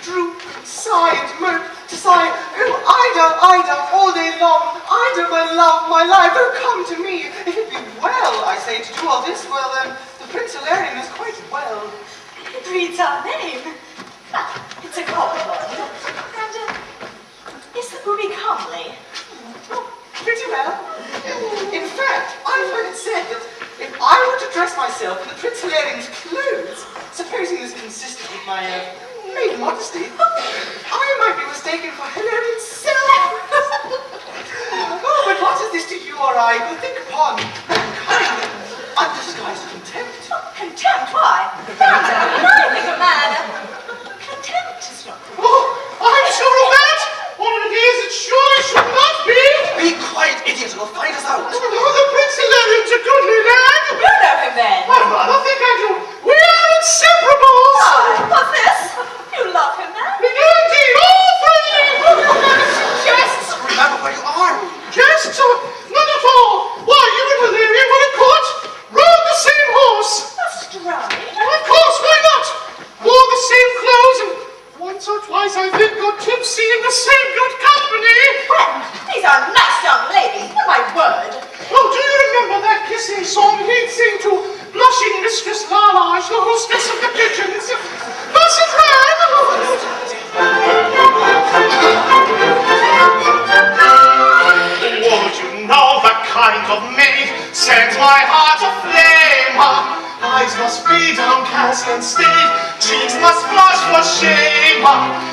droop, sigh, and moan, to sigh, oh, Ida, Ida, all day long, Ida, my love, my life, oh, come to me. If it be well, I say, to do all this, well, then, the Prince Hilarion is quite well. It reads our name. It's a common one. And is the booby comely? Oh, pretty well. In fact, I've heard it said that if I were to dress myself in the Prince Hilarion's clothes, supposing this consisted with my maiden modesty, I might be mistaken for Hilarion's self. Oh, but what is this to you or I who think upon mankind in undisguised contempt? Contempt? Why? I think a man. Contempt is not. Oh, I'm sure of that. What it is, it surely should not be. Be quiet, idiot, or find us out. Oh, the Prince Hilarion's a goodly lad. You know him then. I rather think I do. We are inseparables. Why? What's this? You love him then? We do indeed, all three. Jests! Remember where you are. Jests? None at all. Why, you and Hilarion were at court. Rode the same horse. That's right. Of course, why not? Wore the same clothes and once or twice I think got tipsy in the same good company. Well, these are nice young ladies, on my word. Oh, do you remember that kissing song he'd sing to blushing Mistress Large, the hostess of the pigeons? Thus it ran. Would you know the kind of maid sends my heart aflame? Eyes must be downcast and staid, cheeks must flush for shame.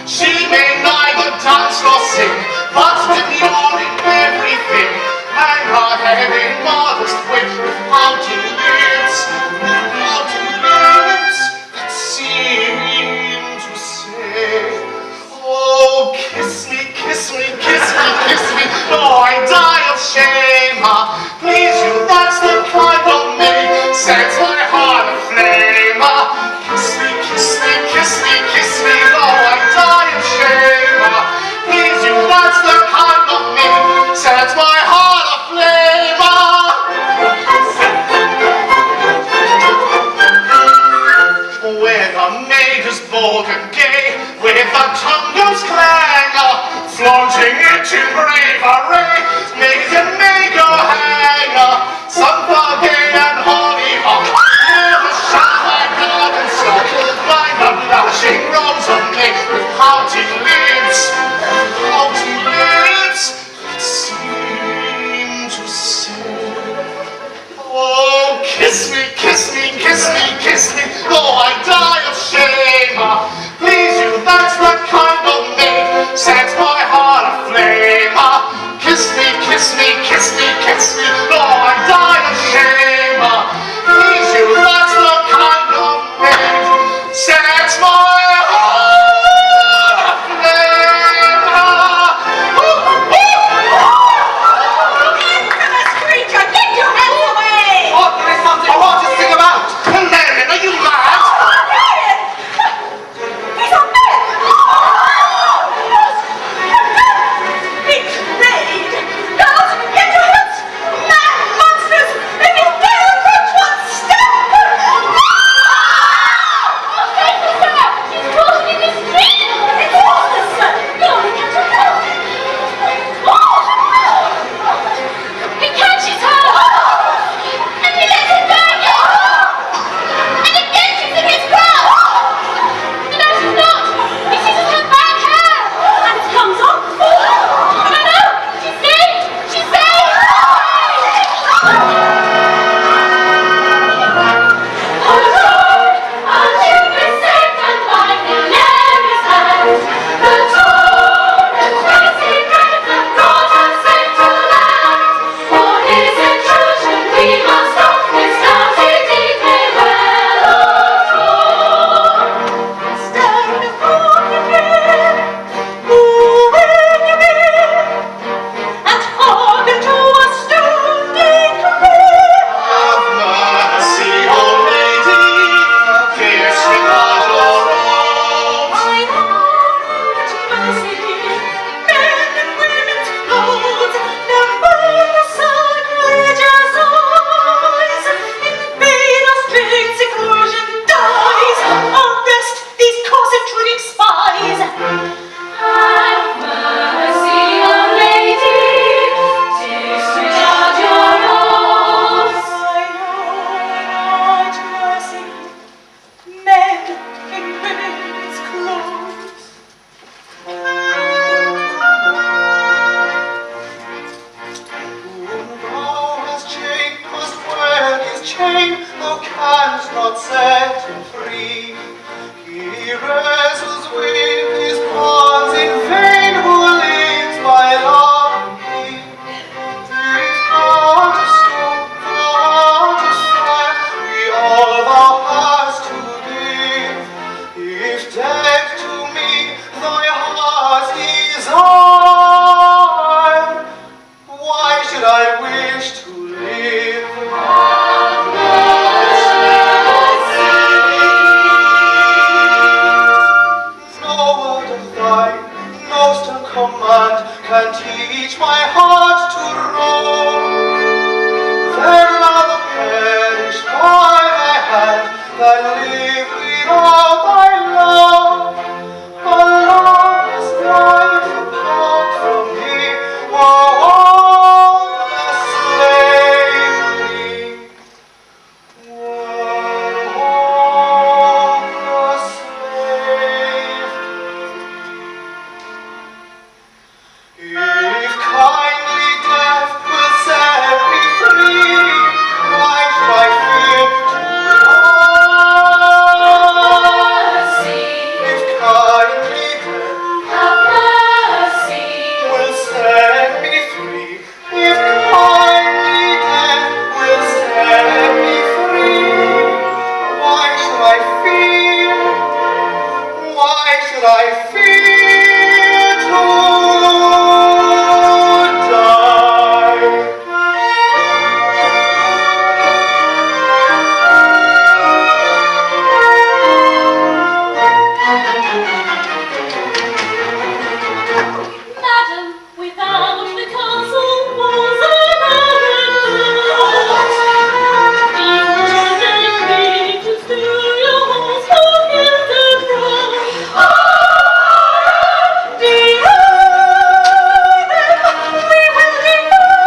She may neither dance nor sing, but demure in everything, and her head in modest wit, with pouting lips that seem to say, oh, kiss me, kiss me, kiss me, kiss me, oh, I die of shame. Please you, that's the kind of maid sets my heart aflame. Kiss me, kiss me, kiss me, kiss me, oh, I die of shame. Please you, that's the kind of maid sets my heart aflame. When a maid is bold and gay, with a tongue goes clang, flaunting it in brave array, maiden may go hang. teach my heart to roam. Then I'll perish by thy hand, than live without thy love. A loveless life apart from thee were all the slavery. Were all the slave. If kindly death will set me free, why should I fear to die? If kindly death will set me free, if kindly death will set me free, why should I fear? Why should I fear to die? Madam, without the castle walls an Even gave me to steal your horse for Hildebrand. Deny them, we will deny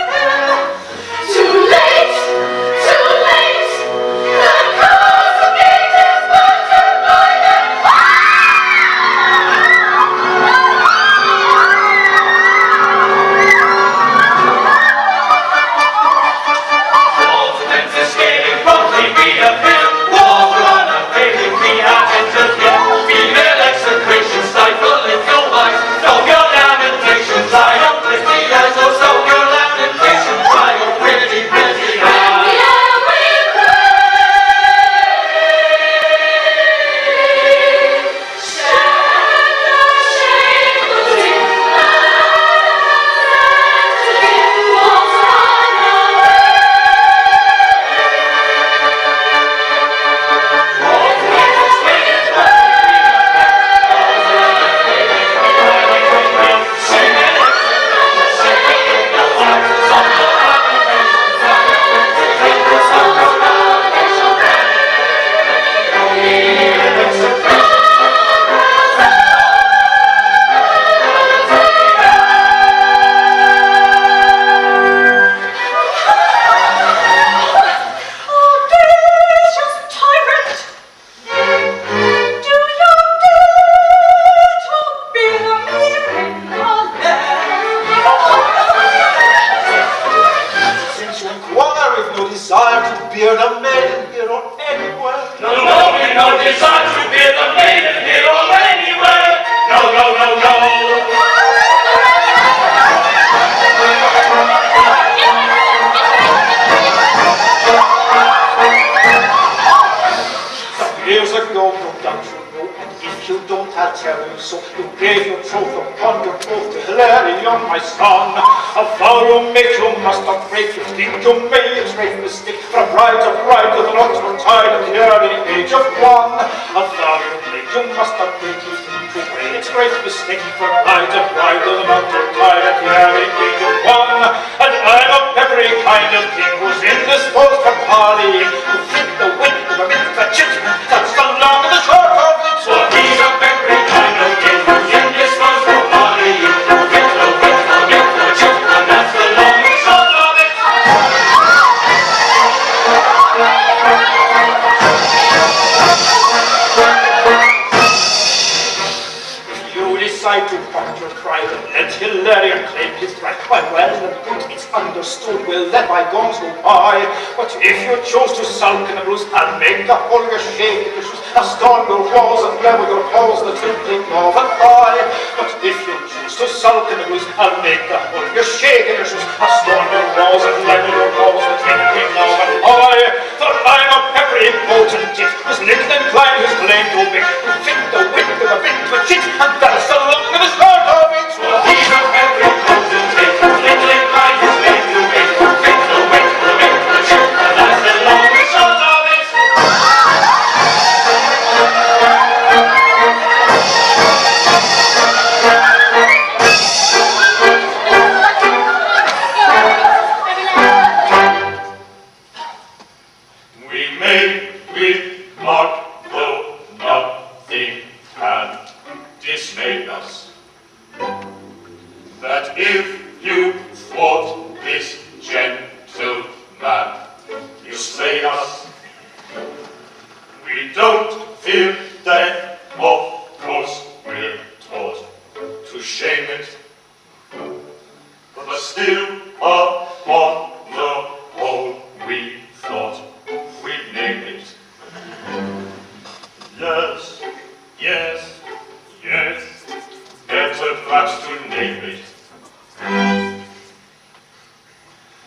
them. Too late, the castle gate is bolted by them. Walls and fences scaling promptly we have built. Walls run unfailing we have entered here. Female execration stifle in your minds. Stop your lamentations, I don't pity as oh stop your lamentations, I oh pretty eyes. Audacious tyrant! Do you dare to be the maiden in our land? Since you inquire, we've no desire to beard a maiden here or anywhere. No, we no desire to be the maiden here or anywhere. No. Some years ago, no doubt you know, and if you don't, I'll tell you so. You gave your troth upon your oath to Hilarion, my son. A vow you make, you must not break. You think you may, it's great mistake. For a bride of the knots were tied at the early age of 1. A vow you make, you must not break. You think you may, it's great mistake. For a bride of the knots were tied at the early age of 1. And I'm of every kind of king who's indisposed for parleying. Who fit the wit, the mint, the chit, that's the long and the short of it. So he's of every kind of king who's indisposed for parleying. Who fit the wit, the mint, the chit, and that's the long and short of it. If you decide to part your pride and let Hilarion claim his right, why well and good, it's understood, we'll let bygones go by. But if you choose to sulk in the bruise, I'll make the whole your shake in your shoes, I'll storm your walls and level your halls, the twinkling of an eye. But if you choose to sulk in the bruise, I'll make the whole your shake in your shoes, I'll storm your walls and level your halls, the twinkling of an eye. For I'm a peppery potent tit, who's licked and climbed, who's claim to wit, who fit the wit of a bit of a chit, and that's the long and the short of it. He's of every potentate, little kind his name to make, who fit the wit, the mint, the chit, and that's the long and short of it. if you thwart this gentleman, you slay us. We don't fear death, of course we're taught to shame it, but still upon the whole we thought we'd name it. Yes, yes, yes, better perhaps to name it.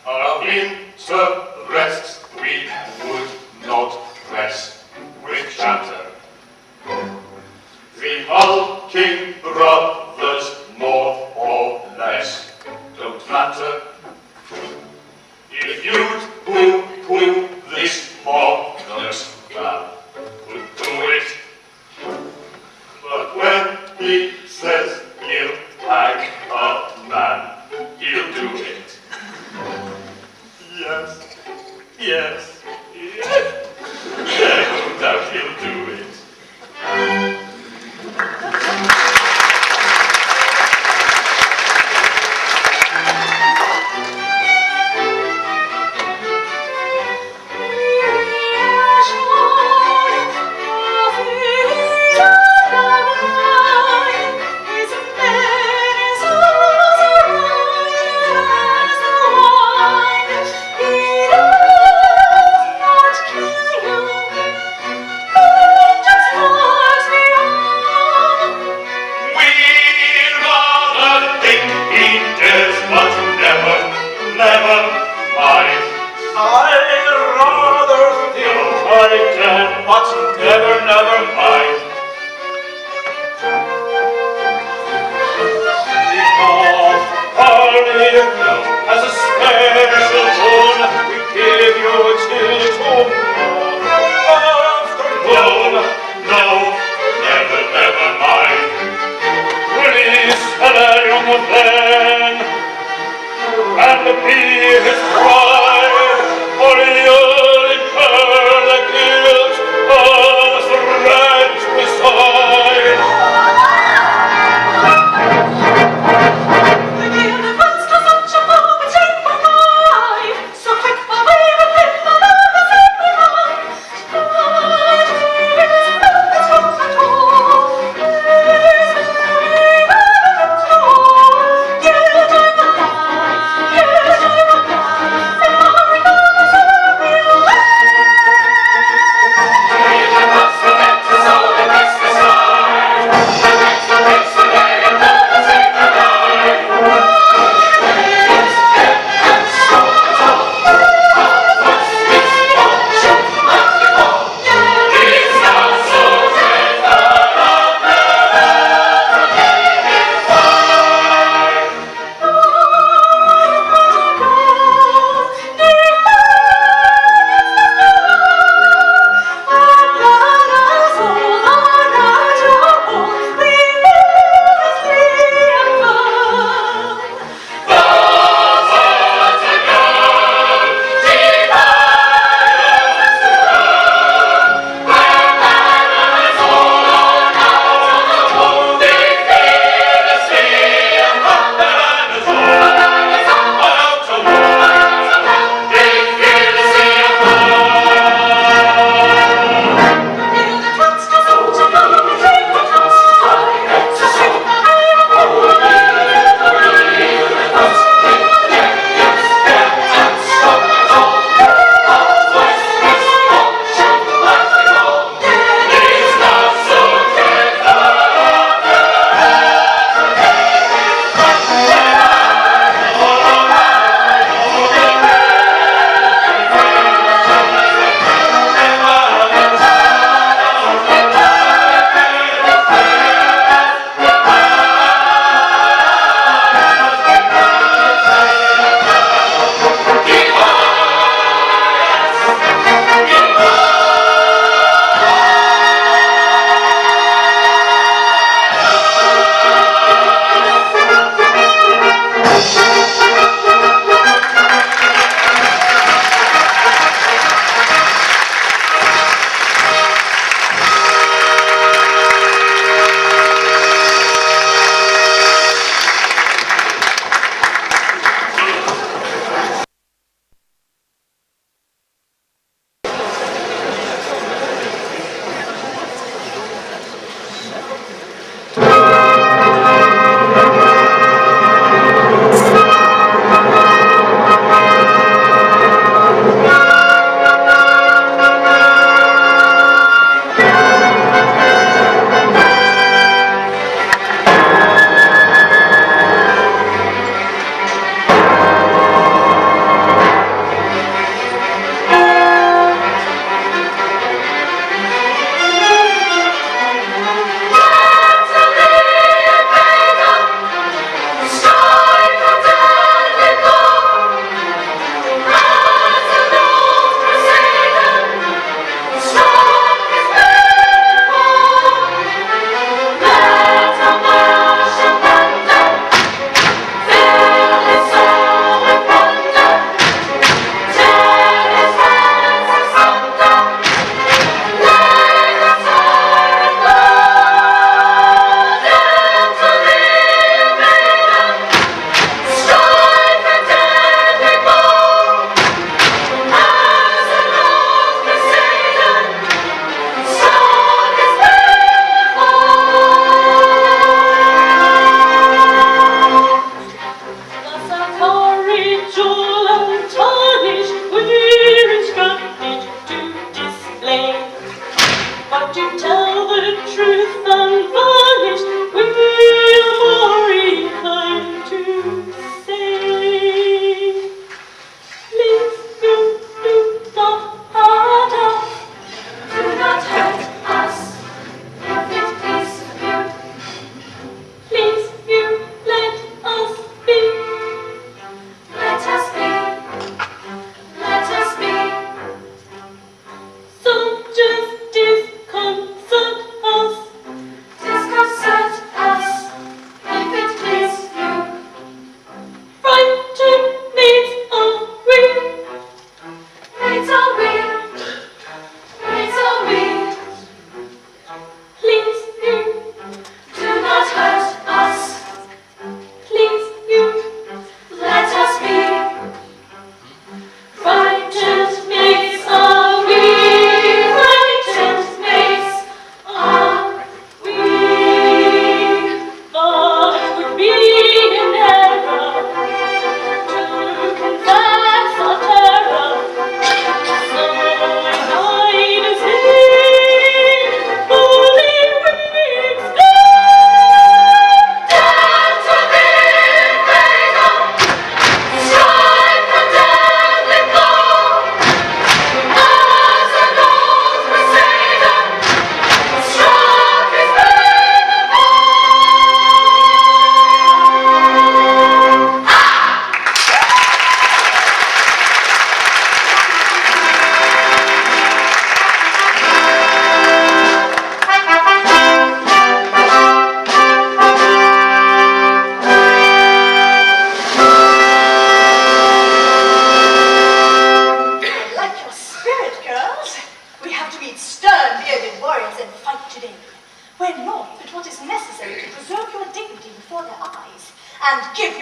Our interests we would not press with chatter. The hulking brothers, more or less, don't matter. If you'd poo-poo this modest man would do it. But when he says he'll hang a man, he'll do it. Yes, yes, yes. No doubt he'll do it. For you'll incur the guilt of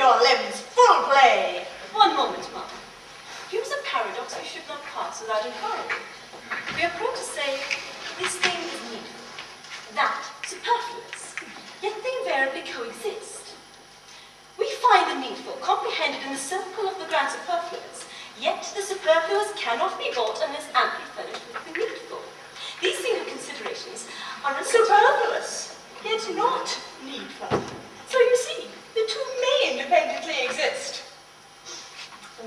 your limbs full play. One moment, Mum. Use a paradox we should not pass without inquiry. We are prone to say, this thing is needful, that superfluous, yet they invariably coexist. We find the needful comprehended in the circle of the grand superfluous, yet the superfluous cannot be bought unless amply furnished with the needful. These single considerations are superfluous, yet not needful. So you see, the two may independently exist.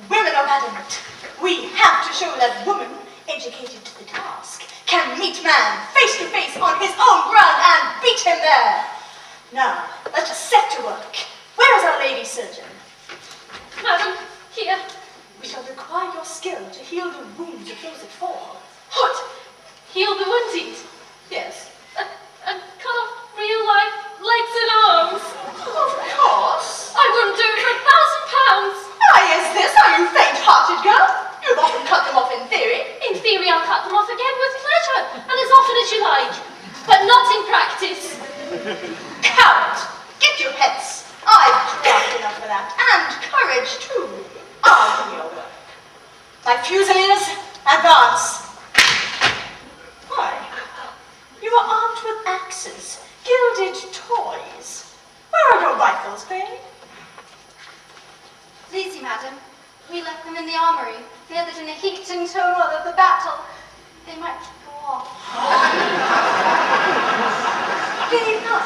Women are adamant. We have to show that woman, educated to the task, can meet man face to face on his own ground and beat him there. Now, let us set to work. Where is our lady surgeon? Madam, here. We shall require your skill to heal the wounds of those that fall. What? Heal the wounded? Yes. And cut off real life legs and arms? Of course. I wouldn't do it for £1,000. Why is this? Are you faint-hearted, girl? You've often cut them off in theory. In theory, I'll cut them off again with pleasure, and as often as you like, but not in practice. Coward! Get you hence. I've craft enough for that, and courage too. I'll do your work. My Fusiliers, advance. Why? You are armed with axes, gilded toys. Where are your rifles, Baird? Please you, madam, we left them in the armory, fear that in the heat and turmoil of the battle, they might go off. Be not.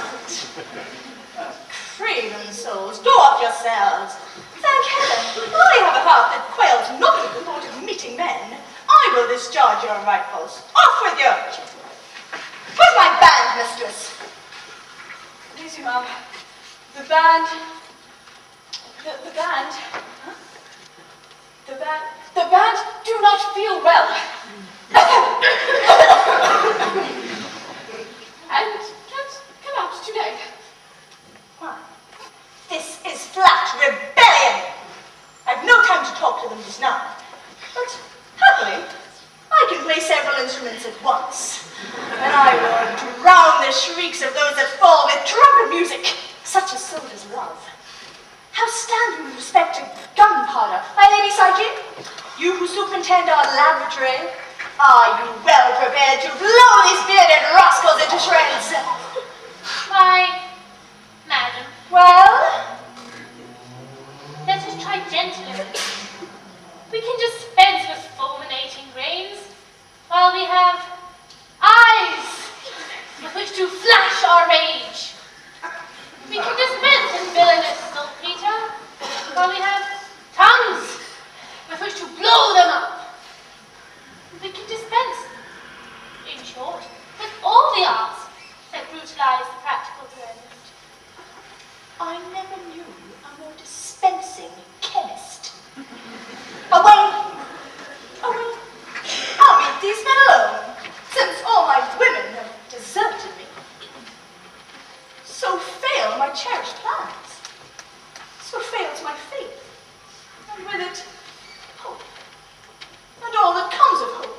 Craven souls, go off yourselves. Thank heaven, I have a heart that quails not at the thought of meeting men. I will discharge your rifles. Off with you! Where's my band, mistress? Please you, ma'am. The band... The band do not feel well. And can't come out today. Why? This is flat rebellion. I've no time to talk to them just now. But happily, I can play several instruments at once. And I will drown the shrieks of those that fall with trumpet music, such as soldiers love. How stand you with respect to gunpowder, my Lady Psyche? You who superintend our laboratory, are you well prepared to blow these bearded rascals into shreds? Why, madam, Well? let us try gently. We can dispense with fulminating grains, while we have eyes with which to flash our rage. We can dispense with villainous saltpeter, while we have tongues with which to blow them up. We can dispense, in short, with all the arts that brutalize the practical duellist. I never knew a more dispensing chemist. Away! Away! I'll meet these men alone, since all my women have deserted me. So fail my cherished plans. So fails my faith. And with it, hope. And all that comes of hope.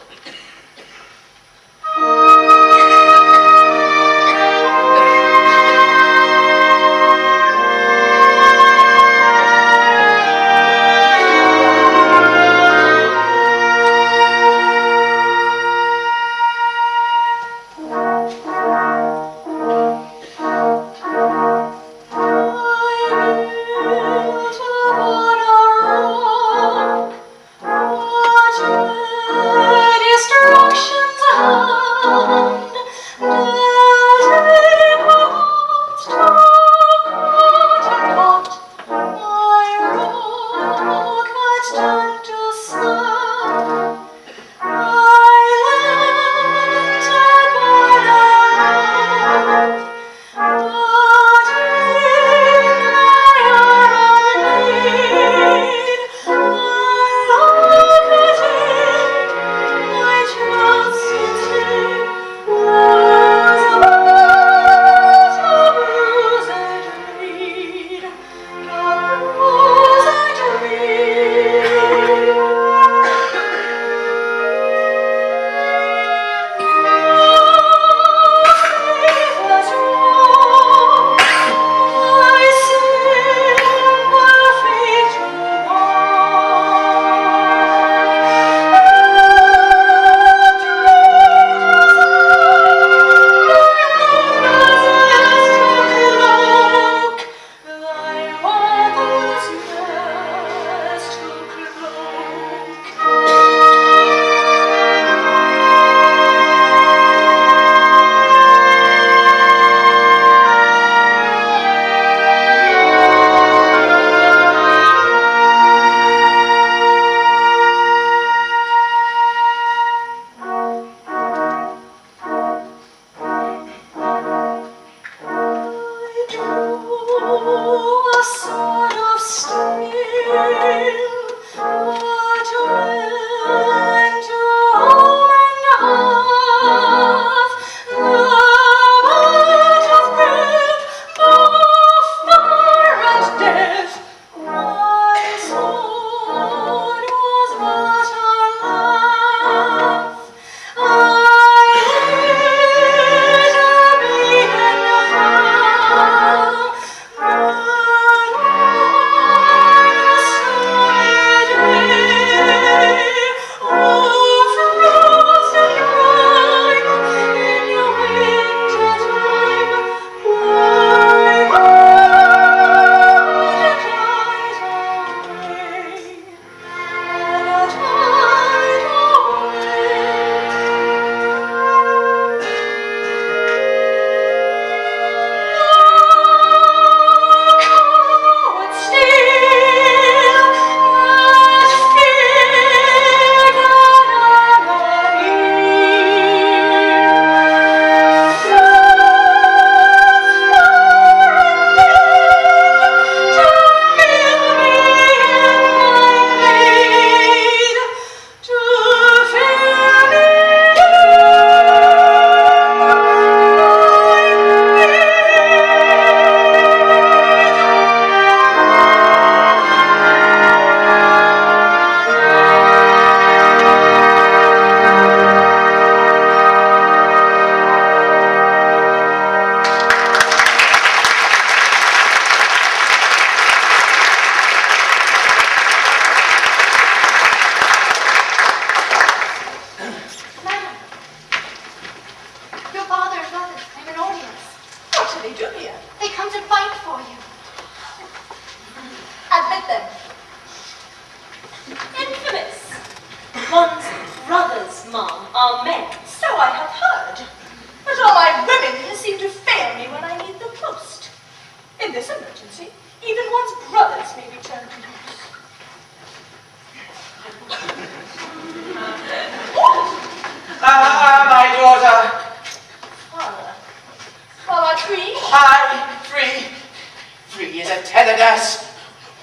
Free is a tethered ass.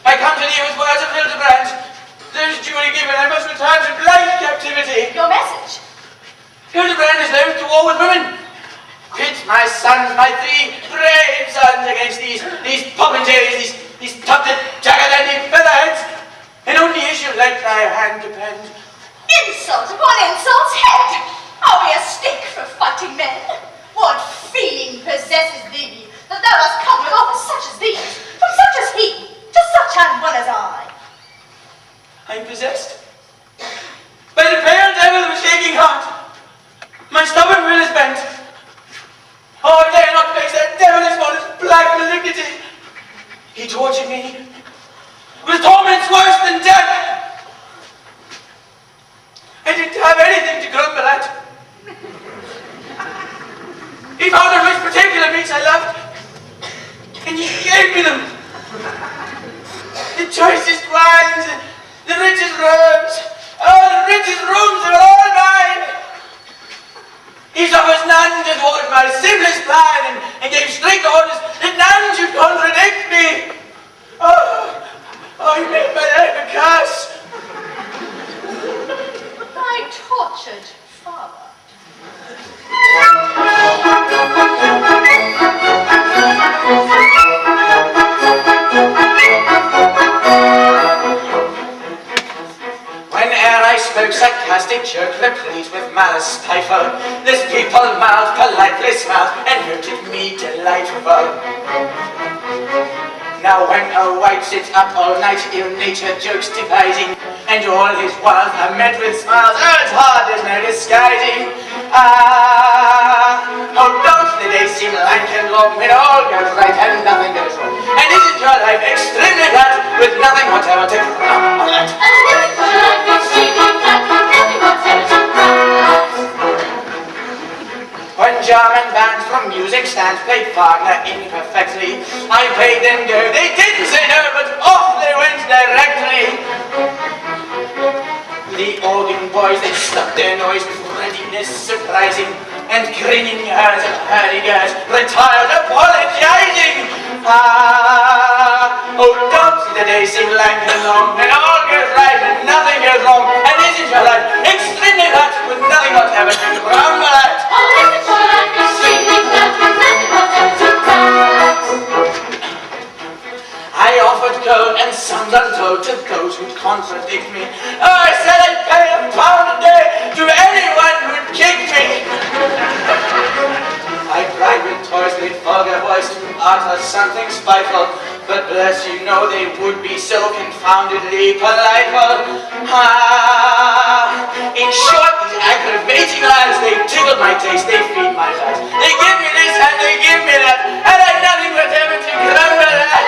I come to thee with words of Hildebrand. Those duly given, I must return to blank captivity. Your message? Hildebrand is loath to war with women. Pit my sons, my 3 brave sons, against these popinjays, these tufted, jagged-ended featherheads, and only issue let thy hand depend. Insult upon insult's head! Are we a stake for fighting men? What fiend possesses thee, that thou hast come with offers such as these, from such as he, to such an one as I? I am possessed by the pale devil of a shaking heart. My stubborn will is bent. Oh, I dare not face that devilish one, his black malignity. He tortured me with torments worse than death. I didn't have anything to grumble at. He found out which particular meats I loved, and he gave me them. The choicest wines, the richest robes, oh, the richest rooms are all mine. He suffers none to thwart my simplest plan, and gave strict orders that none should contradict me. Oh, he made my life a curse. Thy tortured father. Whene'er I spoke sarcastic joke, replete with malice stifle, this people mouth politely smiled and noted me delightful. Now when a wight sits up all night, ill-natured jokes devising, and all his wiles are met with smiles, it's hard, there's no disguising. Oh, don't the days seem lank and long, when all goes right and nothing goes wrong? And isn't your life extremely flat, with nothing whatever to grumble at? When German bands from music stands played Wagner imperfectly, I bade them go. They didn't say no, but off they went directly. The organ boys, they stuck their noise with readiness surprising, and grinning as of hurdy-gurds retired apologizing. Oh, don't the days seem lank and long, and all goes right and nothing goes wrong, and isn't your life extremely flat with nothing whatever to grumble at? Oh, isn't your life extremely flat with nothing whatever to grumble at? I offered gold and sums untold to those who'd contradict me. Oh, I said I'd pay £1 a day to anyone who'd kick me. I cried with toys made vulgar voice to utter something spiteful, but bless you know they would be so confoundedly politeful. In short, these aggravating lads, they tickle my taste, they feed my fat. They give me this and they give me that, and I've nothing whatever to grumble at.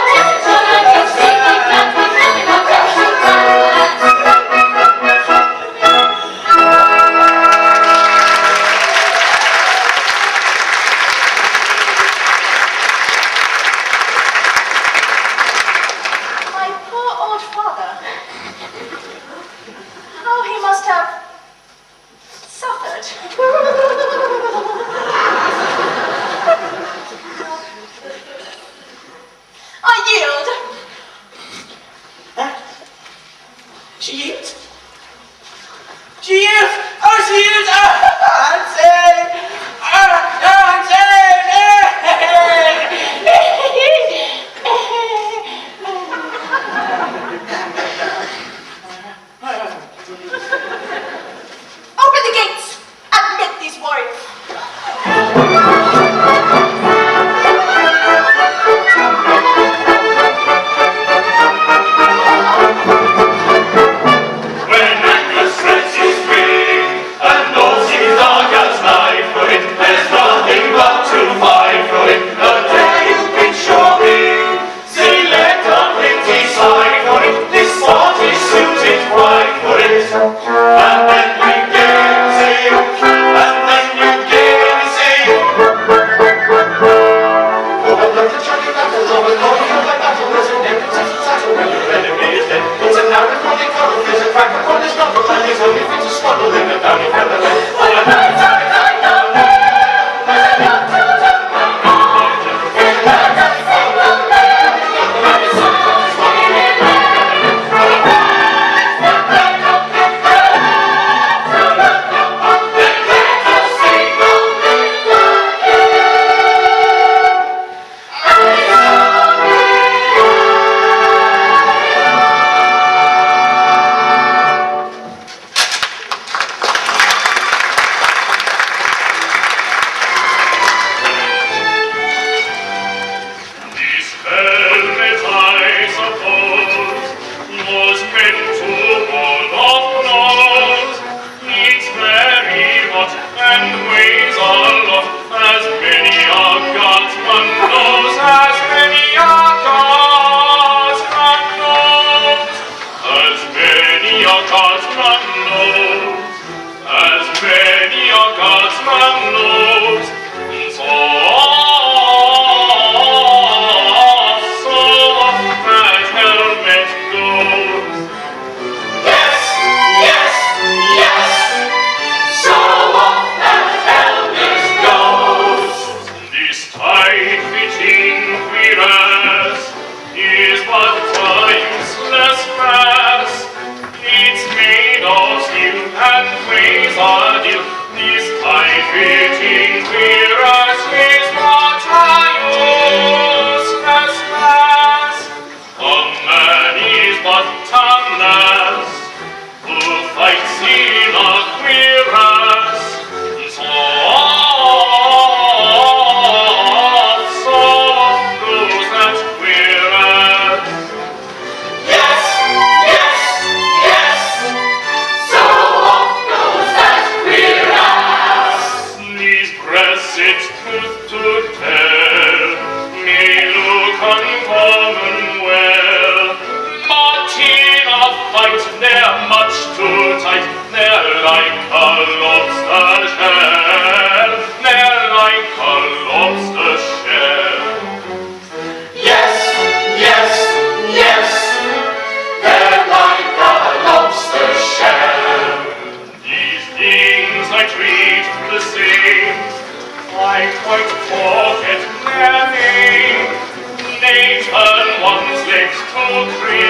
They turn one's legs to cream.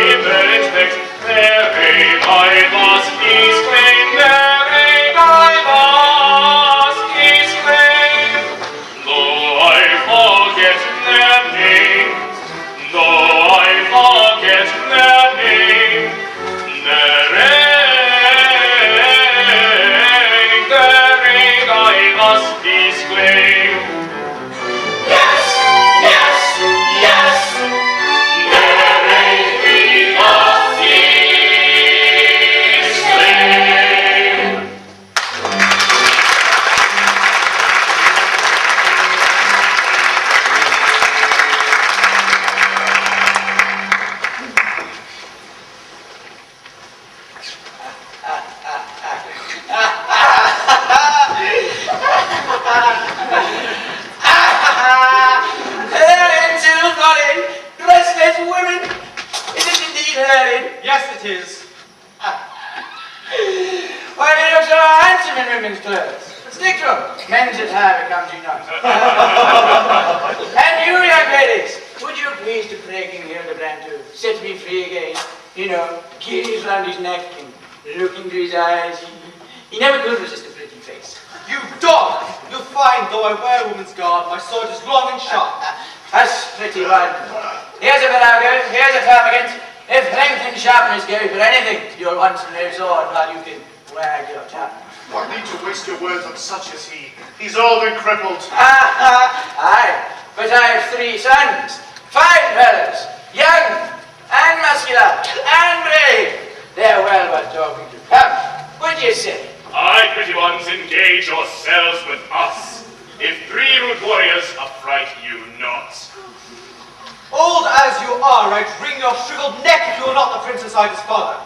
Hilarion too, Florian, dressed as women. Is it indeed Hilarion? Yes, it is. Why do you look so handsome in women's clothes? Stick to them. Men's attire becomes you not. And you, young ladies, would you please to pray King Hildebrand to set me free again? You know, keys round his neck and look into his eyes. He never could resist a pretty face. You dog! You'll find, though I wear a woman's garb, my sword is long and sharp. That's pretty one. Here's a virago, here's a termagant. If length and sharpness go for anything, you'll want to know sword while you can wag your tongue. Why need to waste your words on such as he? He's old and crippled. Aye, but I have 3 sons, fine fellows, young and muscular and brave. They're well worth talking to. Come, what do you say? Aye, pretty ones, engage yourselves with us. If 3 rude warriors affright you not. Old as you are, I'd wring your shriveled neck if you were not the Princess Ida's father.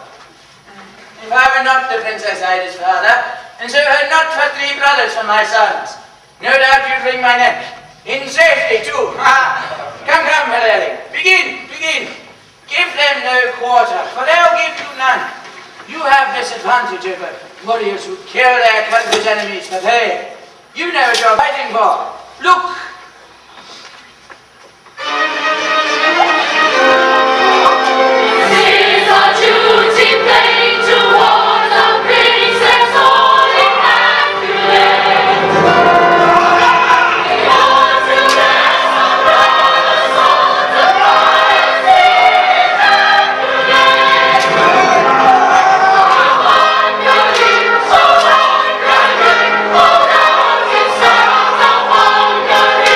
If I were not the Princess Ida's father, and so had not her 3 brothers for my sons, no doubt you'd wring my neck. In safety, too. Come, Hilarion. Begin. Give them no quarter, for they'll give you none. You have this advantage over warriors who kill their country's enemies for pay. You know what you're fighting for. Look. Is our duty plain toward the princess all immaculate? We ought to bless our brother's soul to rise immaculate. So wondering, hold out yourselves of wondering.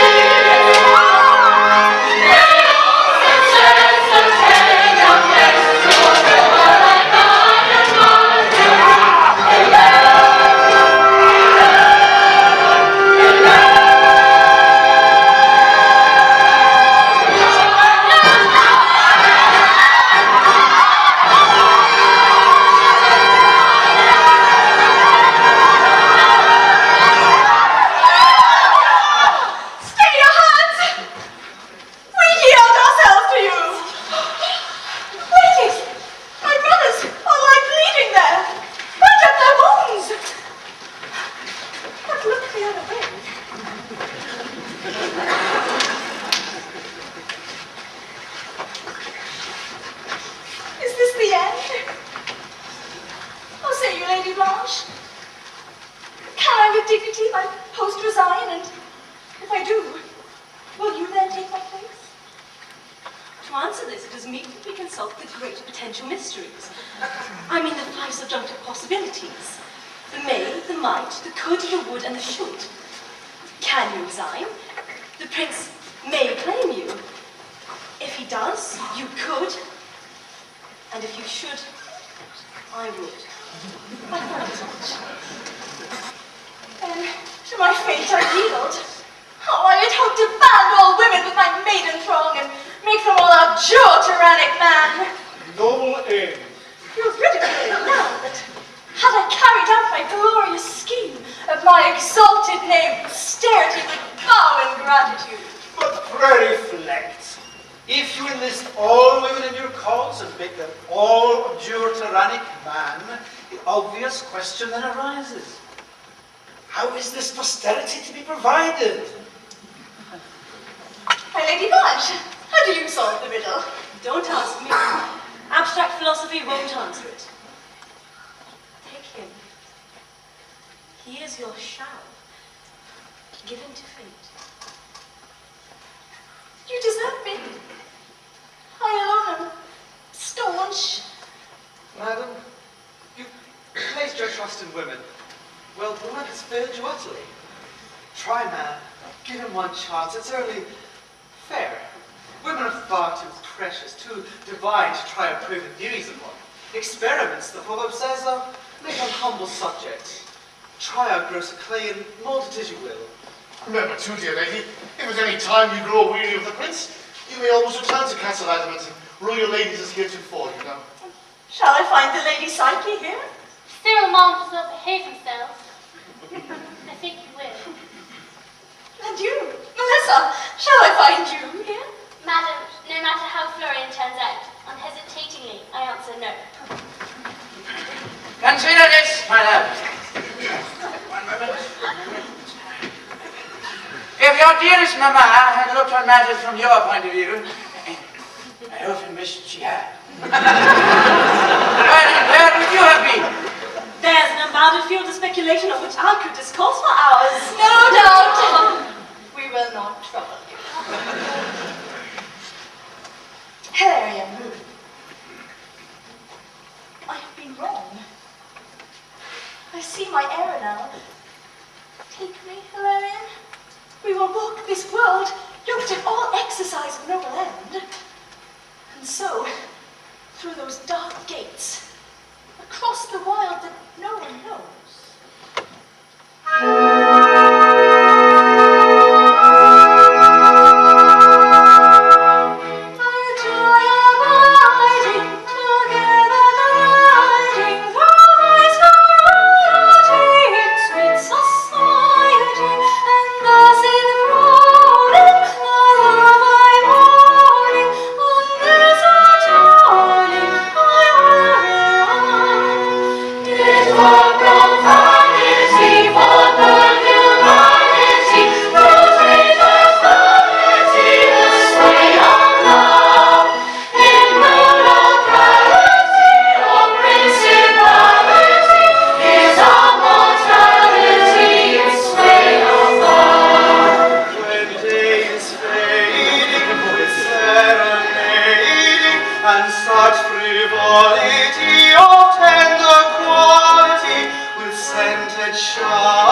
Is this the end? Oh, say you, Lady Blanche. Can I with dignity my post resign, and if I do, will you then take my place? To answer this, it is meet that we consult the great potential mysteries. I mean the 5 subjunctive possibilities. The may, the might, the could, the would, and the should. Can you resign? The prince may claim you. If he does, you could. And if you should, I would. I thought as much. Then to my fate I yield. Oh, I had hoped to band all women with my maiden throng and make them all abjure tyrannic man. Noble aim. You're ridiculing now, but had I carried out my glorious scheme of my exalted name, posterity would bow in gratitude. But pray reflect. If you enlist all women in your cause and make them all abjure tyrannic man, the obvious question then arises. How is this posterity to be provided? My Lady Blanche, how do you solve the riddle? Don't ask me. Abstract philosophy won't answer it. Take him. He is your shall. Given to fate. You deserve me. I alone am staunch. Madam, you placed your trust in women. Well, the woman has failed you utterly. Try, man. Give him one chance. It's only fair. Women are far too precious, too divine to try and prove theories upon. Experiments, the proverb says, are made on humble subjects. Try our grosser clay and mold it as you will. Remember too, dear lady, if at any time you grow weary of the prince, you may always return to Castle Adamant and rule your ladies as heretofore, you know. Shall I find the Lady Psyche here? Cyril Mom does not behave himself. I think he will. And you, Melissa, shall I find you here? Madam, no matter how Florian turns out, unhesitatingly, I answer no. Consider this, my love. One moment. If your dearest mamma had looked on matters from your point of view, I often wished she had. Where would you have been? There's an unbounded field of speculation of which I could discourse for hours. No doubt. We will not trouble you. Hilarion. I have been wrong. I see my error now. Take me, Hilarion. We will walk this world, yoked in all exercise of noble end. And so, through those dark gates, across the wild that no one knows. Shine.